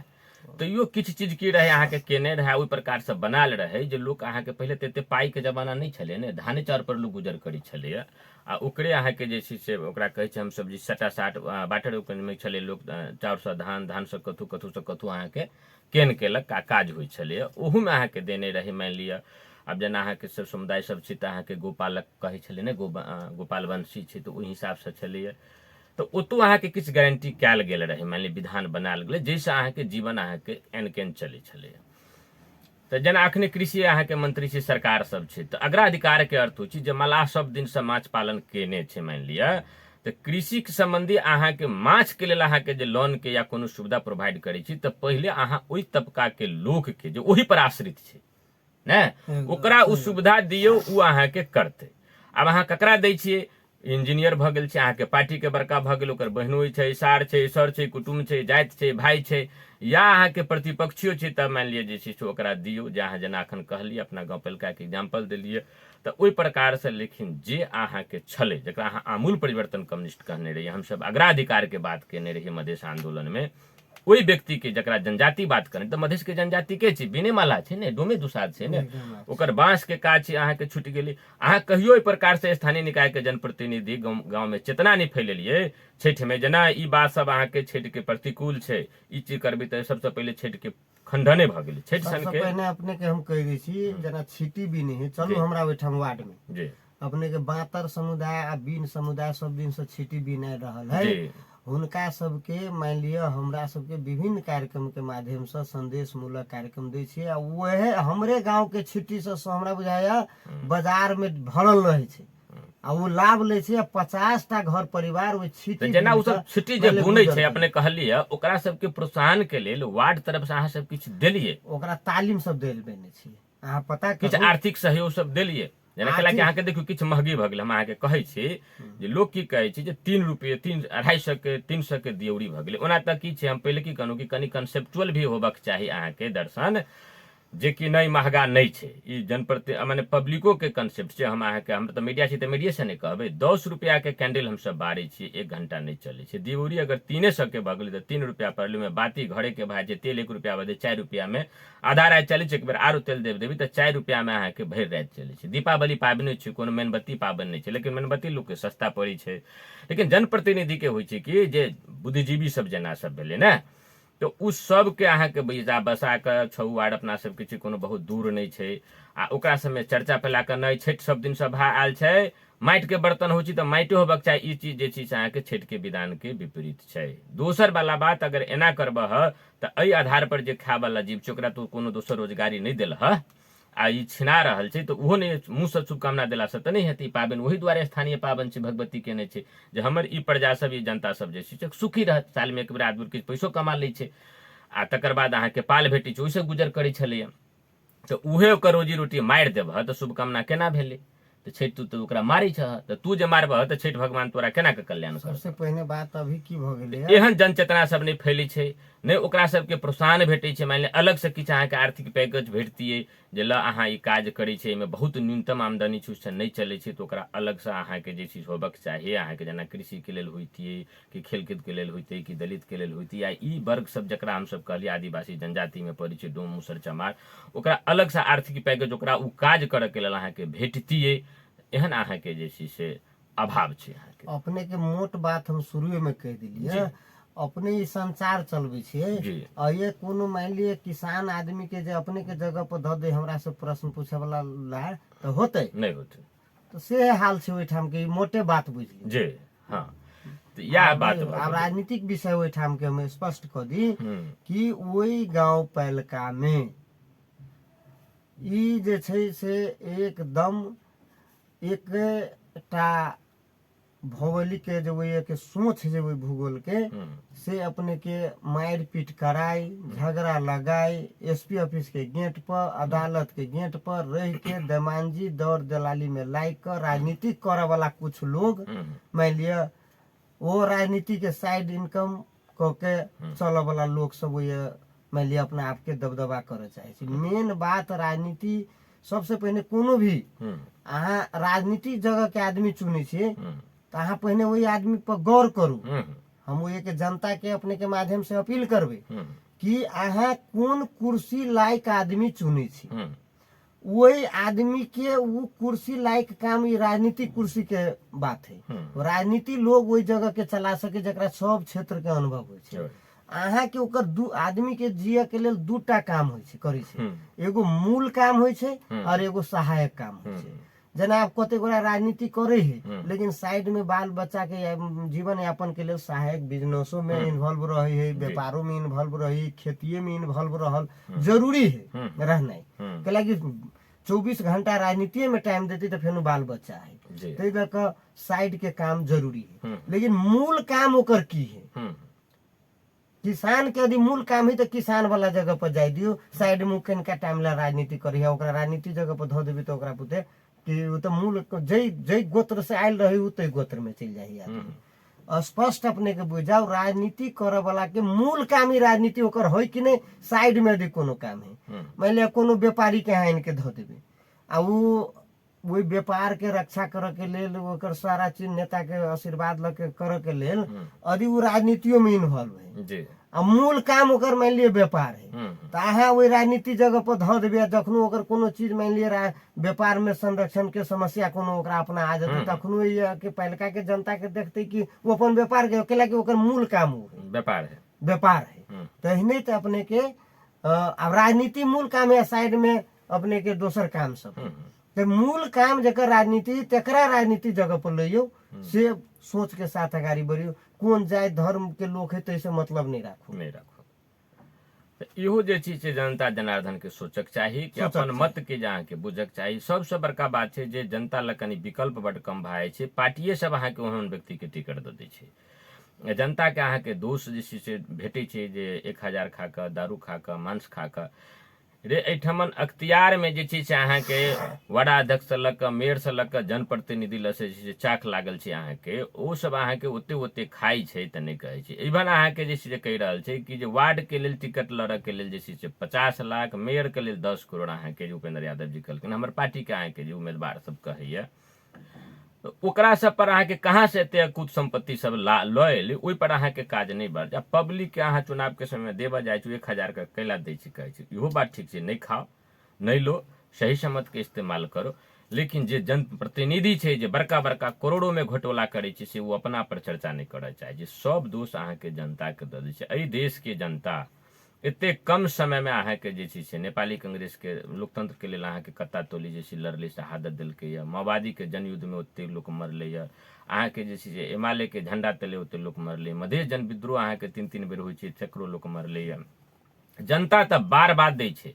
तो यो किछ चीज की रहे अहाँ के केने रहे ओइ प्रकार से बनाल रहे जे लोग अहाँ के पहले तेते पाई के जमाना नहीं छले ने, धाने चाउर पर लोग गुजर करी छले आ ओकरे अहाँ के जे छै से ओकरा कहै छै हम सब जे 60 बाटर में छले लोग चाउर से धान से कथु से कथु अहाँ के केन केलक काज होइ छले, ओहू में अहाँ के देने रहे। मान लिया अब जना अहाँ के सब समुदाय सब छै त अहाँ के गोपालक कहै छले ने, गोपाल वंशी छै तो ओहि हिसाब से छले, तो ओतो अहाँ के किछ गारंटी कैल गेल रहे, मान ली विधान बनाल गेल जैसे अहाँ के जीवन अहाँ के एनकेन चले छले। तो जना अखने कृषि अहाँ के मंत्री छै सरकार सब छै तो अग्राधिकार के अर्थ होइ छै जे मलाह सब दिन से माछ पालन केने छै, मान लिया तो कृषि के संबंधी अहाँ के माछ के लेल अहाँ के जे लोन के या कोनो सुविधा प्रोवाइड करे छी तो पहले अहाँ ओहि तबका के लोग के जो ओहि पर आश्रित छै ने ओकरा उ सुविधा दियौ, उ अहाँ के करते। अब अहाँ ककरा दै छियै, इंजीनियर भ गेल छै अहाँ के पार्टी के बड़का भ गेल, ओकर बहनोई छै, सार छै, सर छै, कुटुम्ब छै, जाति छै, भाई छै, या अहाँ के प्रतिपक्षियो छै तब मान लिया जे छै से ओकरा दियौ, जहाँ जना अखन कहलिए अपना गाँव पालिका के एग्जाम्पल दिलिए तो ओहि प्रकार से। लेकिन जे अहाँ के छले जकरा अहाँ आमूल परिवर्तन कम्युनिस्ट कहने रहिए, हम सब अग्राधिकार के बात केने रहिए मधेश आंदोलन में, ओहि व्यक्ति के जकरा जनजाति बात करें तो मधेश के जनजाति के छै, बिने माला छै ने, डोमे दुसाद छै ने, ओकर बांस के काज छै अहाँ के छूट गेली। अहाँ कहियो एहि प्रकार से स्थानीय निकाय के जनप्रतिनिधि गाँव में चेतना नहीं फैलेलिए छठि में, जना ई बात सब अहाँ के छठि के प्रतिकूल छै, ई चीज करबे तो सबसे पहले छठि के खंडने भ गेलै, छठि सन के पहले अपने के हम कह दै छी जना छिटी भी नहीं चलू हमरा ओहिठाम वार्ड में जी अपने के बातर समुदाय आ बीन समुदाय सब दिन से छिटी भी नहीं रहल है, हुनका सबके मान लिया हमरा सबके विभिन्न कार्यक्रम के माध्यम से संदेश मूलक कार्यक्रम दै छियै आ वह हमरे गांव के छिट्टी से हमरा बुझाया बाजार में भरल रहे छै आ वो लाभ ले छै, 50टा घर परिवार वो छिट्टी जना उ सब छिट्टी जे बुनै छै अपने कहलिए ओकरा सबके प्रोत्साहन के लेल वार्ड तरफ से अहाँ सब किछ देलिए, ओकरा तालीम सब देल बेने छियै, अहाँ पता किछ आर्थिक सहयोग सब देलिए, जेना कैला कि अहाँ के देखियो किछ महगी भ गेल, हम अहाँ के कहै छी जे लोग की कहै छै जे 3 रुपये 250 के 300 के दियौरी भ गेलै, ओना तक की छै हम पहले की कहनु कि कनी कंसेप्चुअल भी होबक चाही अहाँ के दर्शन जे कि नहीं महगा नहीं छै, ई जनप्रति माने पब्लिको के कंसेप्ट छै। हम अहाँ के हम तो मीडिया छी तो मीडिया से नहीं कहबै, 10 रुपया के कैंडल हम सब बारै छी 1 घंटा नहीं चले छै, दियौरी अगर 300 के भ गेलै तो 3 रुपया पड़ले में बाती घरे के भाई जे तेल 1 रुपया बदे 4 रुपया में आधा रात चले छै, एक बेर आरो तेल देबी तो 4 रुपया में अहाँ के भरि रात चले छै। दीपावली पाबनि छै, कोनो मेनबत्ती पाबनि नहीं छै, लेकिन मेनबत्ती लोग के सस्ता पड़ै छै। लेकिन जनप्रतिनिधि के होइ छै कि जे बुद्धिजीवी सब जना सब भेलै ने तो उस सब के अहाँ के बैजा बसा के छौ वार्ड अपना सब के कोनो बहुत दूर नहीं छै आ ओकरा सब में चर्चा फैला के नहीं छठि सब दिन सभा आयल छै, माटि के बर्तन होइ छै तो माटि होबक चाही, ई चीज जे चीज अहाँ के छठि के विधान के विपरीत छै। दोसर वाला बात अगर एना करबह तो एहि आधार पर जे खाय वाला जीव छै ओकरा तो कोनो दोसर रोजगारी नहीं देलह, आ ई छिना रहल छै तऽ ओहो नहि मुँह से शुभकामना देलासँ तऽ नहि हेतै। ई पाबनि ओहि दुआरे स्थानीय पाबनि छै, भगवती केने छै जे हमर ई प्रजा सब, ई जनता सब जे छै से सुखी रहत। सालमे एक बेर आदमी किछु पैसो कमा लै छै आ तकर बाद अहाँके पाल भेटै छै, ओहिसँ गुजर करै छलैया। तऽ उहे ओकर रोजी रोटी मारि देबह तऽ शुभकामना केना भेलै? तऽ छठि तू तऽ ओकरा मारै छह, तऽ तू जे मारबह तऽ छठि भगवान तोरा केना के कल्याण करतह? सबसे पहिने बात अभी की भ गेलै एहन जनचेतना सब नहीं फैलै छै, नहीं ओकरा सबके प्रोत्साहन भेटै छै। मान लिअ अलग से किछु अहाँके आर्थिक पैकेज भेटतियै जे ल अहाँ ई काज करै छै, एहिमे बहुत न्यूनतम आमदनी छै, उससे नहीं चलै छै, तऽ ओकरा अलग से अहाँके जे चीज होबक चाही, अहाँके जेना कृषि के लेल होइतियै कि खेलकूद के लेल होइतै कि दलित के लेल होइतै, या ई वर्ग सब जकरा हमसब कहलियै आदिवासी जनजाति में पड़ै छै, डोम मुसर चमार, ओकरा अलग से आर्थिक पैकेज ओकरा उ काज करऽ के लेल अहाँके भेटतियै। एहन अहाँके जे छै से अभाव छै अहाँके। अपने के मोट बात हम शुरुए में कह दिलियै, अपने ई संचार चलबै छियै आ ये कोनो मान लिअ किसान आदमी के जे अपने के जगह पर धऽ दे हमरा से प्रश्न पूछे वाला ला तऽ होतै नहीं होतै। तो से हाल छै ओहिठाम के, मोटे बात बुझलियै जी हाँ। तो यह बात आब राजनीतिक विषय ओहिठाम के हम स्पष्ट कऽ दी कि ओहि गांव पालिका में ई जे छै से एकदम एकटा भौगोलिक के जो एक सोच जे भूगोल के से अपने के मार पीट कराई, झगड़ा लगाई, एसपी ऑफिस के गेट पर, अदालत के गेट पर रह के देमानजी दौड़ दलाली में लाग कर राजनीति करे वाला कुछ लोग मान लिया वो राजनीति के साइड इनकम क के चले वाला लोग सब ये मान लिया अपना आप के दबदबा करे चाहे। मेन बात राजनीति सबसे पहले कोनो भी अहाँ राजनीति जगह के आदमी चुने छे तो अहाँ पहले वही आदमी पर गौर करू। हम वो एक जनता के अपने के माध्यम से अपील करबे कि अहाँ कौन कुर्सी लायक आदमी चुने छी, वही आदमी के वो कुर्सी लायक काम, ये राजनीतिक कुर्सी के बात है। राजनीति लोग वही जगह के चला सके जरा सब क्षेत्र के अनुभव हो। अहाँ के ओकर दू आदमी के जिये के लेल दूटा काम होय छै, करै छै, एगो मूल काम होय छै और एगो सहायक काम होय छै। जना आप कते गोरा राजनीति करे है लेकिन साइड में बाल बच्चा के जीवन यापन के लिए सहायक बिजनेसों में इन्वॉल्व रहे है, व्यापारों में इन्वॉल्व रही, खेतिये में इन्वॉल्व रहल जरूरी है रहना। कैला कि 24 घंटा राजनीति में टाइम देती तो फिर बाल बच्चा है, तो साइड के काम जरूरी है। लेकिन मूल काम ओकर की है? किसान के यदि मूल काम है तो किसान वाला जगह पर जाय दियो, साइड में कनिका टाइम ला राजनीति करी, ओकरा राजनीति जगह पर धो देवी तो ओकरा पुते कि वो तो मूल जय गोत्र से आयल रहे उतै गोत्र में चल जाए। स्पष्ट अपने के बुझाओ राजनीति करे वाला के मूल काम ही राजनीति ओकर होय कि नहीं, साइड में यदि कोनो काम है मान लिया कोनो व्यापारी के यहाँ इनके धो देवे आ वही व्यापार के रक्षा करे के लेल ओकर सारा चीज नेता के आशीर्वाद लके करे के लेल यदि वो राजनीतियों में इन्वॉल्व है आ मूल काम ओकर मान लिया व्यापार है तो अहाँ वही राजनीति जगह पर धो देवे, जखनो ओकर कोनो चीज मान लिया व्यापार में संरक्षण के समस्या कोनो ओकरा अपना आ जाते तखनो ये के पालिका के जनता के देखते कि वो अपन व्यापार के केला कि ओकर मूल काम हो व्यापार है। तहिने तो अपने के अब राजनीति मूल काम है, साइड में अपने के दोसर काम सब तो मूल काम जकर राजनीति तेकरा राजनीति जगह पर लियो, से सोच के साथ अगाड़ी बढ़ियो। कौन जाय धर्म के लोग है तो इसे मतलब नहीं राखो। इहो जे चीज छै जनता जनार्दन के सोचक चाही कि अपन मत के जहाँ के बुझक चाही। सबसे बड़का बात छै जे जनता लग कनी विकल्प बड कम भए छै, पार्टिये सब अहाँ के ओहन व्यक्ति के टिकट दे दै छै। जनता के अहाँ के दोष जे छै से भेटै छै जे 1000 खा के, दारू खा के, मांस खा के रे एठमन अख्तियार में जे छै से अहाँ के वडा अध्यक्ष से लग के, मेयर से लग के, जनप्रतिनिधि लग से चाक लागल छै अहाँ के, ओ सब अहाँ के ओते खाई छै त नहीं कहै छै। इवन अहाँ के जे छै से कहि रहल छै कि जे वार्ड के लेल टिकट लड़े के लेल जे छै से 50 लाख, मेयर के लेल 10 करोड़ अहाँ के उपेंद्र यादव जी कहलखिन, हमर पार्टी के अहाँ के जे उम्मीदवार सब कहैया ओकरा सब पर अहाँ के कहाँ से एते कुछ संपत्ति सब लए ओहि पर अहाँ के काज नहीं बढ़। जब पब्लिक के अहाँ चुनाव के समय देबऽ जाय छै 1000 का कैला दै छै, कहै छै इहो बात ठीक छै, नहीं खाओ नहीं लो, सही समझ के इस्तेमाल करो। लेकिन जे जनप्रतिनिधि छै जे बड़का बड़का करोड़ों में घोटाला करे छै से वो अपना पर चर्चा नहीं करऽ चाहे छै। सब दोष अहाँ के जनता के दे दै छै। एहि देश के जनता एते कम समय में अहाँ के जे छै से नेपाली कांग्रेस के लोकतंत्र के लेल अहाँ के कत्ता तोली जे छै लड़ले शहादत दिलकै या, माओवादी के जनयुद्ध में ओते लोग मरले या, अहाँ के जे छै से एमाले के झंडा तले ओते लोग मरले, मधेश जन विद्रोह अहाँ के 3 बेर होय छै, सैकड़ों लोग मरले या। जनता तो बार बात दै छै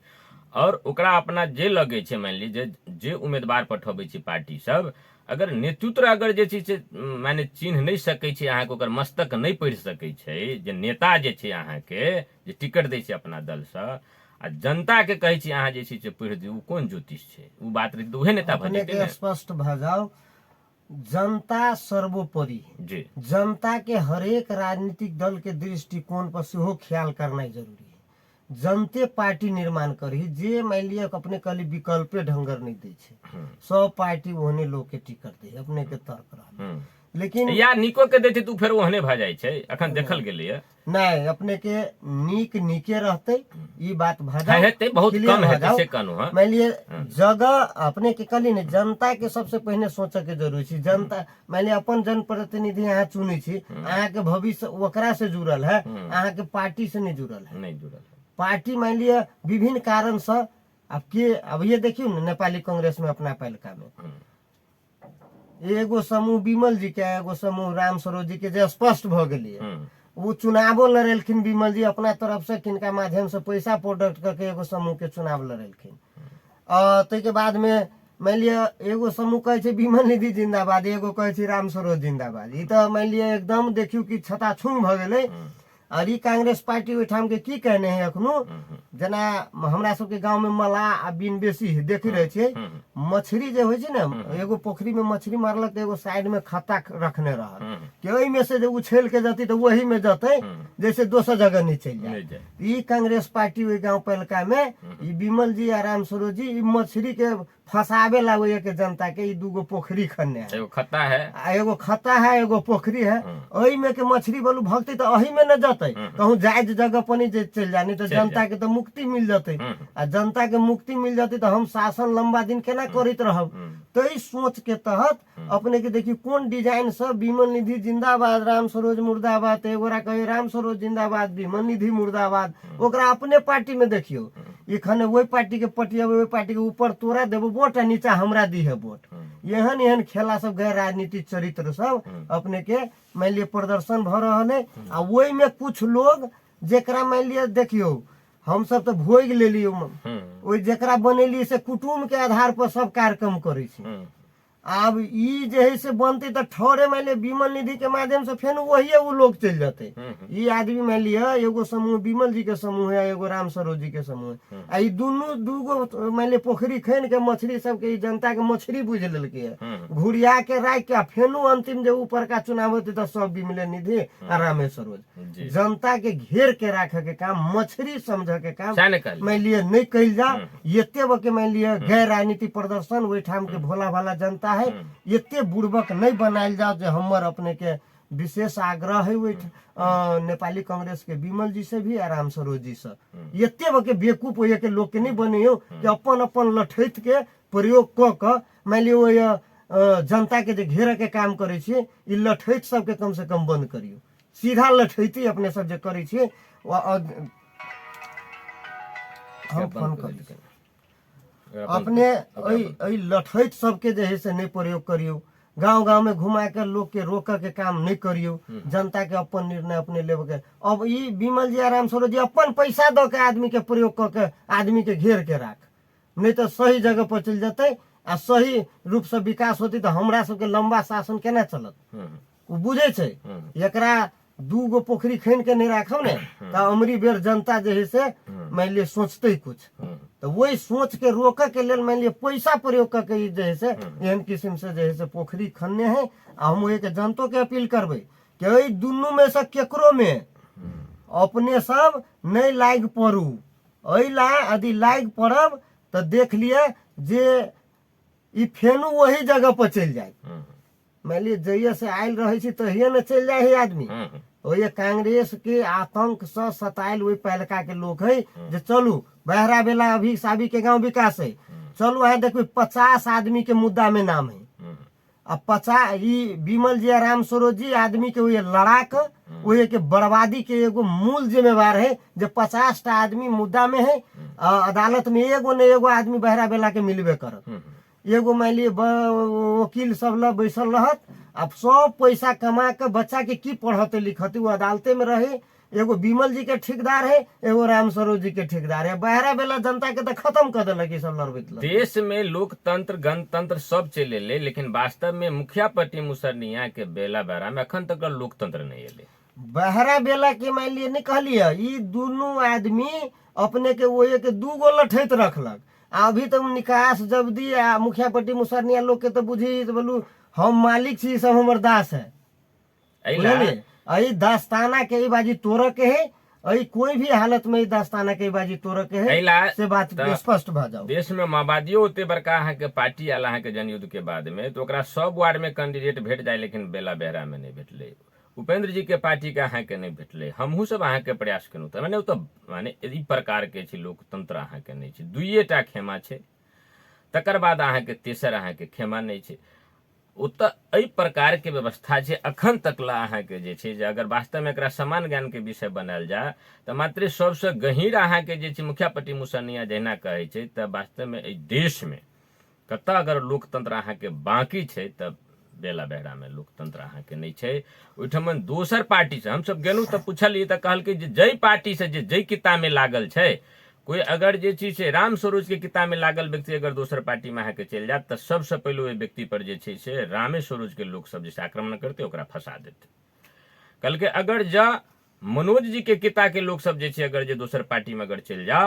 और ओकरा अपना जे लगे छे, मान ली जे उम्मीदवार पठबै छै पार्टी सब, अगर नेतृत्व अगर जे चीज से माने चिन्ह नहीं सकै छै, अहाँके ओकर मस्तक नहीं पढ़ि सकै छै, जे नेता जे छै अहाँके जे टिकट दै छै अपना दल से, आ जनता के कहै छी अहाँ जे छै से पढ़ि दियौ, कोन ज्योतिष छै? उ बात रही तो उहे नेता भऽ अपने जेतै के ने। स्पष्ट भ जाओ, जनता सर्वोपरि है। जी जनता के हरेक राजनीतिक दल के दृष्टिकोण पर सेहो ख्याल करना जरूरी है। जनते पार्टी निर्माण करी, जे मान लिया अपने कहली विकल्पे ढंगर नहीं दे छे, सब पार्टी ओहने लोग के टिकट दे, अपने के तर्क रहा। लेकिन या निको के देते तो फिर ओहने भ जाय छै, अखन देखल गेलै है। नहीं, अपने के नीक नीके रहते, ई बात है हेतै, बहुत कम हेतै से कहनु। हां मान लिए जगह अपने के कहली ने, जनता के सबसे पहले सोचे के जरूरी छै। जनता मान लिया अपन जनप्रतिनिधि यहाँ चुनी छी, अहाँ के भविष्य ओकरा से जुड़ल है, अहाँ के पार्टी से नहीं जुड़ल है। नहीं जुड़ल है। पार्टी मान लिया विभिन्न कारण से अब ये देखियो ना, नेपाली कांग्रेस में अपना पहिलका में एगो समूह विमल जी के, एगो समूह राम सरोज जी के जे स्पष्ट भ गेलिए, वो चुनावो लड़ेलखिन विमल जी अपना तरफ से, किनका माध्यम से पैसा प्रोडक्ट करके एगो समूह के चुनाव लड़ेलखिन। तो के बाद में मान लिया एगो समूह कहे छे विमल निधि जिंदाबाद, एगो कहे छे राम सरोज जिंदाबाद। ई तो मान लिया एकदम देखियो कि छताछूम भ गेलै। और ई कांग्रेस पार्टी ओठाम के की कहने है अखनो, जना हमरा सबके गांव में मला आ बिन बेसी देख रहे छे, मछली जे होय छे ना, एगो पोखरी में मछली मारलक तो एगो साइड में खाता रखने रहल कि ओई में से जब उछल के जती तो वही में जते, जैसे दोसर जगह नहीं चल जाए। ई कांग्रेस पार्टी ओई गांव पहिलका में ई विमल जी आ राम सरोज जी ई मछली के फसावे ला के जनता के, ई दूगो पोखरी खन्ने है, एगो खत्ता है, एगो खत्ता है, एगो पोखरी है। ओई में के मछली बोलू भगती तो अही में न जते, कहूँ जायज जगह पर नहीं चल जानी, तो जनता के तो मुक्ति मिल जाते। आ जनता के मुक्ति मिल जाती तो हम शासन लंबा दिन केना करित रहब। तो इस सोच के तहत अपने के देखिए कोन डिजाइन सब, विमल निधि जिंदाबाद, राम सरोज मुर्दाबाद, एगोरा कहे राम सरोज जिंदाबाद, विमल निधि मुर्दाबाद। ओकरा अपने पार्टी में देखियो, इखने वही पार्टी के पटिया, वही पार्टी के ऊपर तोरा देबो वोट, नीचा हमरा दी है वोट। एहन एहन खेला सब, गैर राजनीतिक चरित्र सब अपने के मान लिया प्रदर्शन भ रहल है। आ वही में कुछ लोग जेकरा मान लिया देखियो, हम सब तो भोग ले लियो, ओई जेकरा बनेली से कुटुम्ब के आधार पर सब कार्यक्रम करे छी। अब ई जे है से बनते तो ठौरे मान लिया विमल निधि के माध्यम से फिर वही वो लोग चल जाते। ये आदमी मान लिया एगो समूह विमल जी के समूह है, एगो राम सरोज जी के समूह है, आ ई दोनों दूगो मान लिया पोखरी खन के मछली सबके जनता के मछली बुझ लेलके है, घुरिया के राख के फेनु अंतिम जो ऊपर का चुनाव होते तो सब विमल निधि आ राम सरोज। जनता के घेर के राखे के काम, मछली समझ के काम मान लिया नहीं कल जा। एते के मान लिया गैर राजनीतिक प्रदर्शन वही ठाम के भोला भाला जनता है, एते बुड़बक नहीं बनायल जाओ। जो हमर अपने के विशेष आग्रह है वही नेपाली कांग्रेस के विमल जी से भी, राम सरोज जी से, एते के बेकूफ हो के लोग के नहीं बनियो कि अपन अपन लठैत के प्रयोग क मान लियो जनता के जे घेरे के काम करे छे, ई लठैत सबके कम से कम बंद करियो। सीधा लठैती अपने सब जे करे छे, हम फोन कर अपने लठैत सबके जे है से नहीं प्रयोग करियो। गांव गांव में घुमा के लोग के रोक के काम नहीं करियो। जनता के अपन निर्णय अपने लेवे के। अब ई विमल जी राम सरोज जी अपन पैसा दो के आदमी के प्रयोग करके आदमी के घेर के राख, नहीं तो सही जगह पर चल जाते आ सही रूप से विकास होती तो हमरा सबके लंबा शासन केना चलत। वो बुझे छे एकरा दूगो पोखरी खन के नहीं राखब ने तो अमरी बेर जनता जे है से मान लिये सोचते कुछ, तो वही सोच के रोक के लेल मान लिये पैसा प्रयोग करके जे है से एहन किस्म से जे है से पोखरी खनने है। हम एक जनतो के अपील करबे कि दुनू में से केकरो में अपने सब नहीं लाग पड़ू। अला यदि लाग पड़ब तो देख लिया जे ई फेनु वही जगह पर चल जाए। मान लिये जइया से आयल रहे तहिए न चल जाए आदमी। ये कांग्रेस के आतंक से सतायल वही पहलका के लोग है जो चलू बहरा बेला अभी साबी के गांव विकास है, चलू है देखो 50 आदमी के मुद्दा में नाम है। अब 50 विमल जी राम सरोज जी आदमी के वही लड़ाक वही के बर्बादी के एगो मूल जिम्मेवार है। जो 50 टा आदमी मुद्दा में है, अदालत में एगो न एगो आदमी बहरा बेला के मिलबे करत। एगो मान लिये वकील सब ला बैसल रहत, अब सब पैसा कमा के बच्चा के की पढ़ते लिखते वो अदालते में रहे। एगो बिमल जी के ठेकेदार है, एगो राम स्वरूप जी के ठेकेदार है। बहरा बेला जनता के तो खत्म कर दिलक ई सब लड़बैत लड़बैत। देश में लोकतंत्र गणतंत्र सब चले ले, लेकिन वास्तव में मुखिया पट्टी मुसरनिया के बेला बहरा में अखन तक लोकतंत्र नहीं एले। बहरा बेला के मान लिए नहीं कहलिए, ई दोनों आदमी अपने के वो के दू गो लठैत रखलक। अभी तो निकास जब्दी आ मुखिया पट्टी मुसरनिया लोग के तो बुझी तो बोलू हम मालिक छी, सब हमर दास है। बुझलिए, अई दास्ताना के ई बाजी तोड़ के है, अई कोई भी हालत में ई दास्ताना के ई बाजी तोड़ के है, से बात स्पष्ट भ जाओ। देश में माओवादियों ओते बड़का अहाँ के पार्टी आला अहाँ के जनयुद्ध के बाद में तो ओकरा सब वार्ड में कैंडिडेट भेट जाए, लेकिन बेला बेहरा में नहीं भेटले। उपेंद्र जी के पार्टी के अहाँ के नहीं भेटले। हमहू सब अहाँ के प्रयास केलहुँ तऽ माने माने ई प्रकार के छै लोकतंत्र अहाँ के नहीं छै। दुइएटा खेमा छै, तकर बाद अहाँ के तेसर अहाँ के खेमा नहीं छै। ओतऽ एहि प्रकार के व्यवस्था छै अखन तक ला अहाँ के जे छै, जे अगर वास्तव में एकरा समान ज्ञान के विषय बनायल जाए तऽ मात्र सबसे गहींर अहाँ के जे छै मुखिया पट्टी मुसरनिया जहिना कहै छै, तऽ वास्तव में एहि देश में कतऽ अगर लोकतंत्र अहाँ के बाकी छै तऽ बेला बेहरा में लोकतंत्र अहाँ के नहीं छै। ओहिठमन दोसर पार्टी से हमसब गेलहुँ तऽ पूछलियै तऽ कहलकै जे जै पार्टी से जे जै किता में लागल छै, कोई अगर जे चीज से राम स्वरूप के किताब में लागल व्यक्ति अगर दोसर पार्टी में आके चल जात तो सबसे पहले ओहि व्यक्ति पर जे छै से रामे स्वरूप के लोग सब जैसे आक्रमण करते ओकरा फंसा देते। कल के अगर जा मनोज जी के किता के लोग सब जे छै अगर जे दोसर पार्टी में अगर चल जा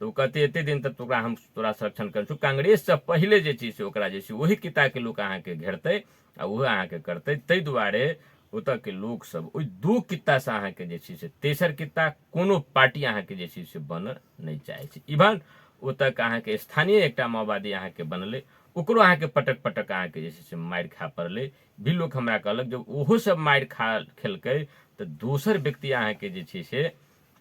तो कहते एते दिन तक तोरा हम तोरा संरक्षण कर छु। कांग्रेस से पहले जे चीज से ओकरा जे छै वही किता के लोग अहाँ के घेरते आ वह अहाँ के करते। तै दुआरे ओतऽ के लोग सब ओहि दू कित्ता से अहाँ के जे छै से तेसर कित्ता कोनो पार्टी अहाँ के जे छै से बनल नहीं चाहे छै। इवन ओतऽ के अहाँ के स्थानीय एकटा माओवादी अहाँ के बनले, ओकरो अहाँ के पटक पटक अहाँ के जे छै से मारि खा पड़ले भी। लोग हमरा कहलक जब ओहो सब मारि खा खेलकै तऽ दोसर व्यक्ति अहाँ के जे छै से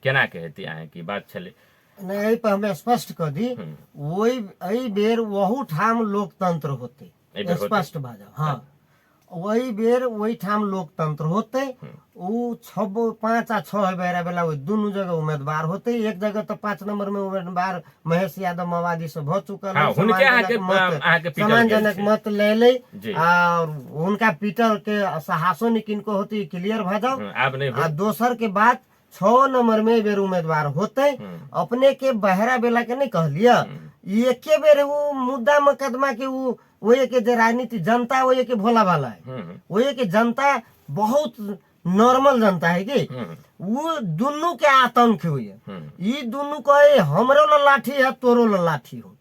केना के हेतै अहाँ के बात छलै। नहीं एहि पर हमें स्पष्ट कर दी, वही एहि बेर वहू ठाम लोकतंत्र होते, स्पष्ट भा जाओ। हाँ, वही बेर वही ठाम लोकतंत्र होते। उ 5 आ 6 बेरा बेला वो दोनों जगह उम्मीदवार होते। एक जगह तो 5 नंबर में उम्मीदवार महेश यादव माओवादी से भ चुकल है, सम्मानजनक मत ले ले और उनका पीटर के साहसो नहीं किनको होती क्लियर भ जाओ। दोसर के बाद 6 नंबर में बेर उम्मीदवार होते। अपने के बहरा बेला के नहीं कहलिया, एके बेर वो मुद्दा मुकदमा के वो के राजनीति जनता वो के भोला भाला है, वो के जनता बहुत नॉर्मल जनता है कि वो दोनों के आतंक हुई है। ये दोनों कहे हमरो ला लाठी है तोरो ला लाठी हो,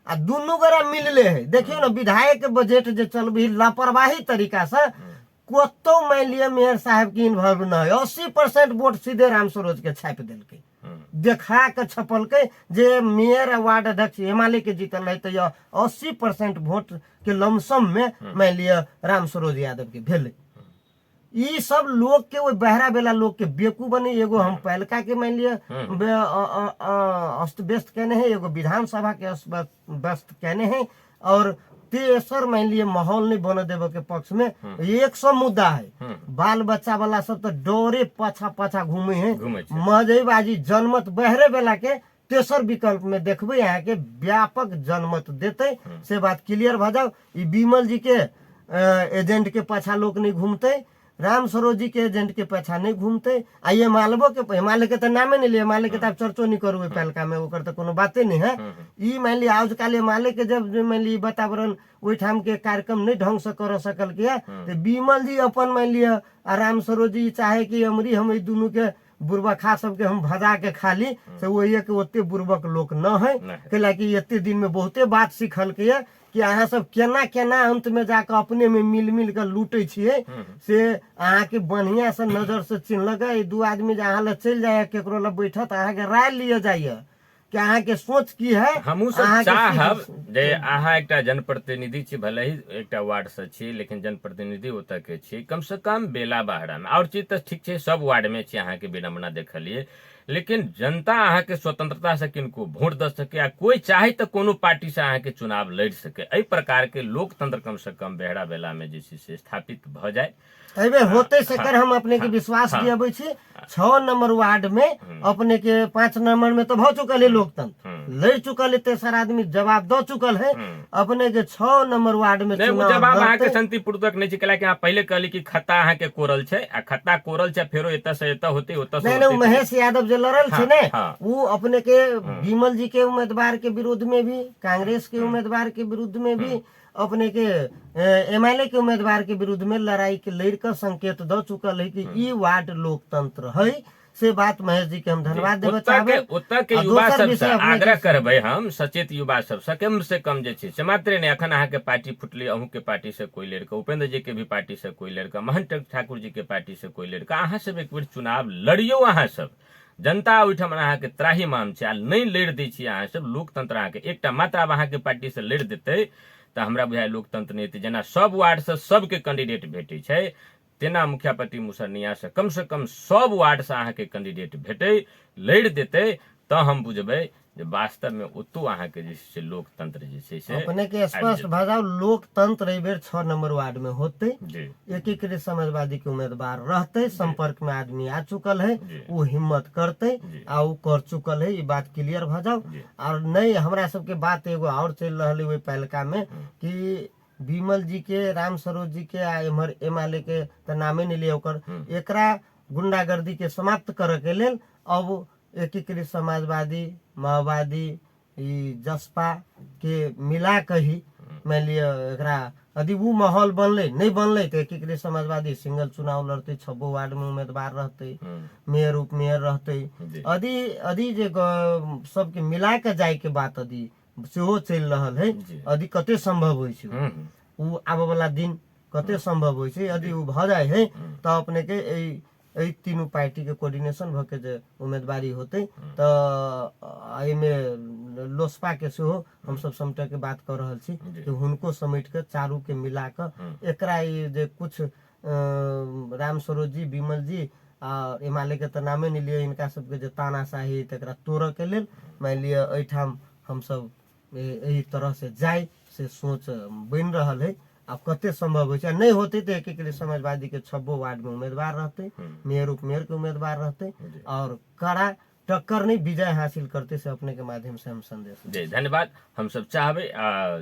आ दोनों गोरा मिलले है। देखियो ना विधायक के बजट जो चल भी लापरवाही तरीका से कोतो मान लिया मेयर साहब की इन्वॉल्व न है। 80% वोट सीधे राम स्वरूप के छाप दिल के देखा के छपल के जे मेयर वार्ड अध्यक्ष हिमालय के जीतल है, तो 80% वोट के लमसम में मान लिया राम स्वरूप यादव के भेल। ई सब लोग के वो बहरा बेला लोग के बेकू बने। एगो हम पहलका के मान लिया अस्त व्यस्त कहने हैं, एगो विधानसभा के अस्त व्यस्त कहने हैं, और तेसर मान लिया माहौल नहीं बने देवे के पक्ष में 100 मुद्दा है। बाल बच्चा वाला सब तो डोरे पाछा पाछा घूमे हैं मजेबाजी जनमत बहरे बेला के तेसर विकल्प में देखबे यहाँ के व्यापक जनमत देते से बात क्लियर भ जाओ। ई बिमल जी के एजेंट के पाछा लोग नहीं घूमते, राम स्वरूप जी के एजेंट के पाछा नहीं घूमते। आ ये मालवो के हिमालय के तो नामे नहीं लिया, हिमालय के तो आप चर्चो नहीं करू पहलका में, ओकर तो कोनो बातें नहीं है। ई मान लिया आज काल हिमालय के जब मान ली वातावरण वही ठाम के कार्यक्रम नहीं ढंग से कर सकल किया, तो बिमल जी अपन मान लिया आ राम स्वरूप जी चाहे कि अमरी हम दोनों के बुरबा खा सबके हम भजा के खाली से वो ये के ओते बुरबक लोग न है। कैलाकि एते दिन में बहुते बात सीखल के कि अहाँ सब केना केना अंत में जाकर अपने में मिल कर लूटे छिए से अहाँ के बढ़िया से नजर से चिन्ह लगा। दू आदमी अहाँ ला चल जाए केकरो ला बैठत अहाँ के राय लिए जाइए कि अहाँ के सोच की है। हमहू सब चाहब जे अहाँ एकटा जनप्रतिनिधि छी, भले ही एकटा वार्ड से छी, लेकिन जनप्रतिनिधि ओतऽ के छी, कम से कम बेला बहरा में और चीज तो ठीक छै सब वार्ड में छी अहाँ के विडम्बना देखलिए, लेकिन जनता अहाँ के स्वतंत्रता से किनको वोट दे सके आ कोई चाहे तो कोनो पार्टी से अहाँ के चुनाव लड़ सके। एहि प्रकार के लोकतंत्र कम से कम बेहरा बेला में जे से स्थापित भ जाए होते से कर हम अपने के विश्वास दियाबे छी। 6 नंबर वार्ड में अपने के 5 नंबर में तो भ चुकल है लोग लोकतंत्र लड़ चुकल है, तेसर आदमी जवाब दो चुकल है। अपने के 6 नंबर वार्ड में नहीं, वो चुनाव जवाब अहाँ के लड़तै। शांतिपूर्वक नहीं छिकला कि अहाँ पहले कहली कि खत्ता अहाँ के कोरल छै, आ खत्ता कोरल छै, फेरो एतऽ से एतऽ होते, ओतऽ से नहीं, होते। महेश यादव जो लड़ल हाँ, छे ने, हाँ। वो अपने के विमल जी के उम्मीदवार के विरुद्ध में भी, कांग्रेस के उम्मीदवार के विरुद्ध में भी, अपने के एमएलए के उम्मीदवार के विरुद्ध में लड़ाई के लड़ कर संकेत दो चुकल है कि ई वार्ड लोकतंत्र है। से बात महेश जी के हम धन्यवाद देवे चाहबे। ओतऽ के युवा सबसे आग्रह करबै हम, सचेत युवा सबसे कम से कम जे छै से मात्रे नहीं, अखन अहाँ के पार्टी फुटली, अहूँ के पार्टी से कोई लड़का, उपेंद्र जी के भी पार्टी से कोई लड़का, महंत ठाकुर जी के पार्टी से कोई लड़का, अहाँ सब एक बेर चुनाव लड़ियो। अहाँ सब जनता ओहिठाम अहाँ के त्राही माम छै, नहीं लड़ दै छी अहाँ सब, लोकतंत्र अहाँ के एकटा मात्र आब अहाँ के पार्टी से लड़ देतै तऽ हमरा बुझाय लोकतंत्र नहीं हेतै। जेना सब वार्ड से सबके कैंडिडेट भेटै छै, तेना मुखियापति मुसरनिया से कम 100 वार्ड से अहाँ के कैंडिडेट भेटै, लड़ देतै, तऽ हम बुझबै जे वास्तव में ओतौ अहाँ के जे छै लोकतंत्र जे छै से अपने के स्पष्ट भऽ जाओ, लोकतंत्र एहि बेर 6 नंबर वार्ड में होते। एकीकृत समाजवादी के उम्मीदवार रहते, संपर्क में आदमी आ चुकल है, वो हिम्मत करते आ वो कर चुकल है, ये बात क्लियर भऽ जाओ। और नहीं, हमरा सबके बात एगो और चल रहा है पहलका में कि विमल जी के, राम सरोज जी के आ एम्हर एमएलए के तो नामे नहीं लिए, ओकर एकरा गुंडागर्दी के समाप्त करे के लेल अब एकीकृत समाजवादी, माओवादी, जसपा के मिला के ही मान लिया एकरा यदि वो माहौल बनले, नहीं बनले तो एकीकृत समाजवादी सिंगल चुनाव लड़ते, 6 वार्ड में उम्मीदवार रहते, मेयर उप मेयर रहते। यदि जे सबके मिला के जाए के बात यदि सेहो चल रहा है, यदि कते संभव होइ छै, उ आबे वाला दिन कते संभव होइ छै, यदि उ भ जाए है तो अपने के एहि तीनों पार्टी के कोऑर्डिनेशन भ के जे उम्मीदवारी होते तो में लोसपा के सेहो हम सब समेटे के बात कर रहल छी कि हुनको समेट के चारू के मिला के एकरा जे कुछ राम सरोज जी, विमल जी आ एमएलए के तो नामे नहीं लिए, इनका सबके जे तानाशाही तकरा तोड़े के लेल मान लिया एठाम हम सब यही तरह से जाए से सोच बन रहा है। अब कते संभव हो, नहीं होते तो एकीकृत समाजवादी के 6 वार्ड में उम्मीदवार रहते, मेयर उप मेयर के उम्मीदवार रहते और कड़ा टक्कर नहीं विजय हासिल करते से अपने के माध्यम से हम संदेश जी धन्यवाद। हम सब चाहबे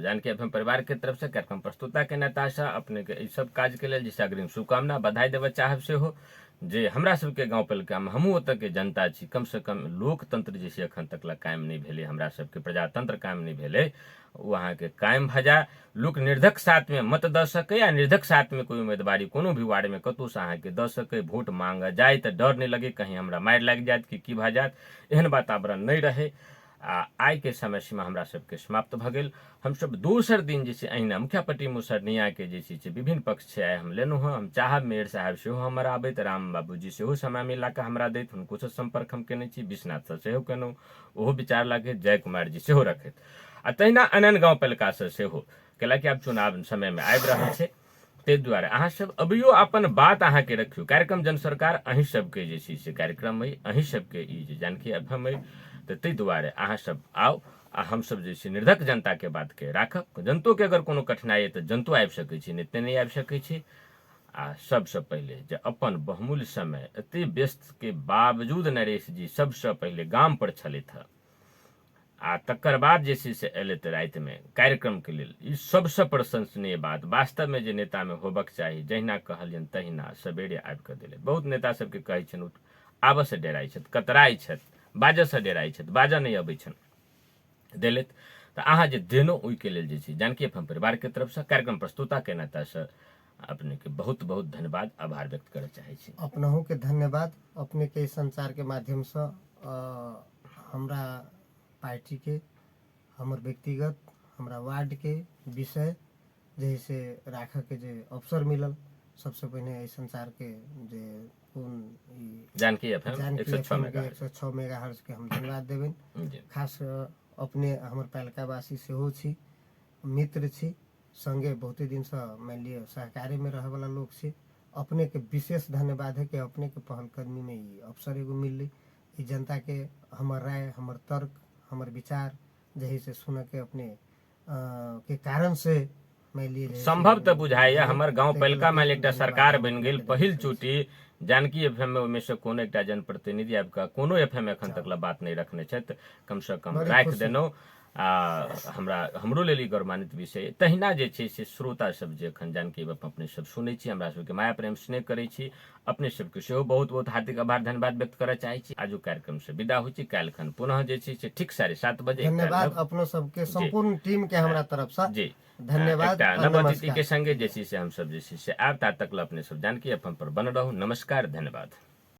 जानकी एफएम परिवार के तरफ से कार्यक्रम प्रस्तुता के नताशा अपने के सब काज के लेल जिसे अग्रिम शुभकामना बधाई देवे चाहब से हो जे हमरा सबके गांव पालिका में हमहू ओतऽ के जनता छी, कम से कम लोकतंत्र जैसे अखन तक कायम नहीं भेले, हमरा सबके प्रजातंत्र कायम नहीं भेले, वो अहाँ के कायम भ जाए, लोक निर्धक साथ में मत द सके या निर्धक साथ में कोई उम्मीदवारी कोनो भी वार्ड में कतौ से अहाँ के द सके, वोट मांग जाए तो डर नहीं लगे कहीं हमरा मार लग जाए कि की भ जाए, एहन वातावरण नहीं रहे। आय के समय सीमा हमरा सबके समाप्त भ गेल। हम सब दोसर दिन जे अहिना मुखियापति मुसरनिया के जे विभिन्न पक्ष से आय हम लेनु हँ, हम चाहब मेयर साहब सेहो हमर आबैत, राम बाबूजी सेहो समय मिला के हमरा दैत, हुनको से संपर्क हम केने छी, विश्वनाथ से सेहो केलहुँ, ओहो विचार लागे, जय कुमार जी सेहो रखैत, आ तहिना अनन गाँव पालिका से सेहो, कैलाकि आब चुनाव समय में आबि रहल छै, ताहि दुआरे अहाँ सब अभियो अपन बात अहाँ के रखियो। कार्यक्रम जन सरकार अहीं सबके जे से कार्यक्रम है, अहीं सबके ई जे जानकी एफएम है, तो ताहि दुआरे अहाँ सब आओ आ हम सब जे निर्धक जनता के बात के राखब। जनतो के अगर कोनो कठिनाई है तो जनतो आबि सकै छै, नहि तऽ नहि आबि सकै छै। आ सबसे पहले जे अपन बहुमूल्य समय एते व्यस्त के बावजूद नरेश जी सबसे पहले गाम पर छलथि हँ, आ तकर बाद जे से एलथि राति में कार्यक्रम के लेल, ई सबसे प्रशंसनीय बात वास्तव में जे नेता में होबक चाही, जहिना कहलियन तहिना सबेरे आबि कऽ देले। बहुत नेता सबके कहै छनि आबऽ से डेराइ छथि, कतराइ छथि, बाजऽ से डेराइ छथि, बाजऽ नहीं अबै छनि, देलथि तऽ अहाँ जे देनो ओहिके लेल जे छै जानकी एफएम परिवार के तरफ से कार्यक्रम प्रस्तुता के नाता से अपने के बहुत बहुत धन्यवाद आभार व्यक्त करऽ चाहै छी। अपनहु के धन्यवाद, अपने के संचार के माध्यम से हमरा पार्टी के, हमर व्यक्तिगत, हमरा वार्ड के विषय जैसे राख के जे अवसर मिलल, सबसे पहले एहि संचार के जे जानकी एफएम 106 मेगाहर्ट्ज के हम धन्यवाद देबेन। खास अपने हमर पालिका वासी सेहो छी, मित्र छी, संगे बहुते दिन से मान लिया सहकारी में रहे वाला लोग छी। अपने के विशेष धन्यवाद है कि अपने के पहलकदमी में ये अवसर एगो मिलली, ई जनता के हमर राय, हमर तर्क, हमर विचार जही से सुन के अपने के कारण से मैली रहे संभव तो बुझाइए हमर गांव पालिका में एकटा सरकार बन गेल पहिल चोटी जानकी एफएम में ओहिमे से कोनो एकटा जनप्रतिनिधि आबिकऽ कोनो एफएम एखन तक बात नहीं रखने छथि कम से कम राखि देलहुँ हमरो लेल ई गौरवान्वित विषय तहिना जे छै से श्रोता सब जे एखन जानकी एफएम अपने सब सुनै छी हमरा सबके माया प्रेम स्नेह करै छी अपने सबके सेहो बहुत बहुत हार्दिक आभार धन्यवाद व्यक्त करय चाहै छी आजू कार्यक्रम से विदा होइ छी काल्हि खन पुनः जे छै से ठीक 7:30 बजे धन्यवाद अपनो सबके संपूर्ण टीम के हमरा तरफ से जी धन्यवाद नव अतिथि के संगे जे छै से हम सब जे छै से आब ता तक अपने सब जानकी एफएम पर बन रहू नमस्कार धन्यवाद।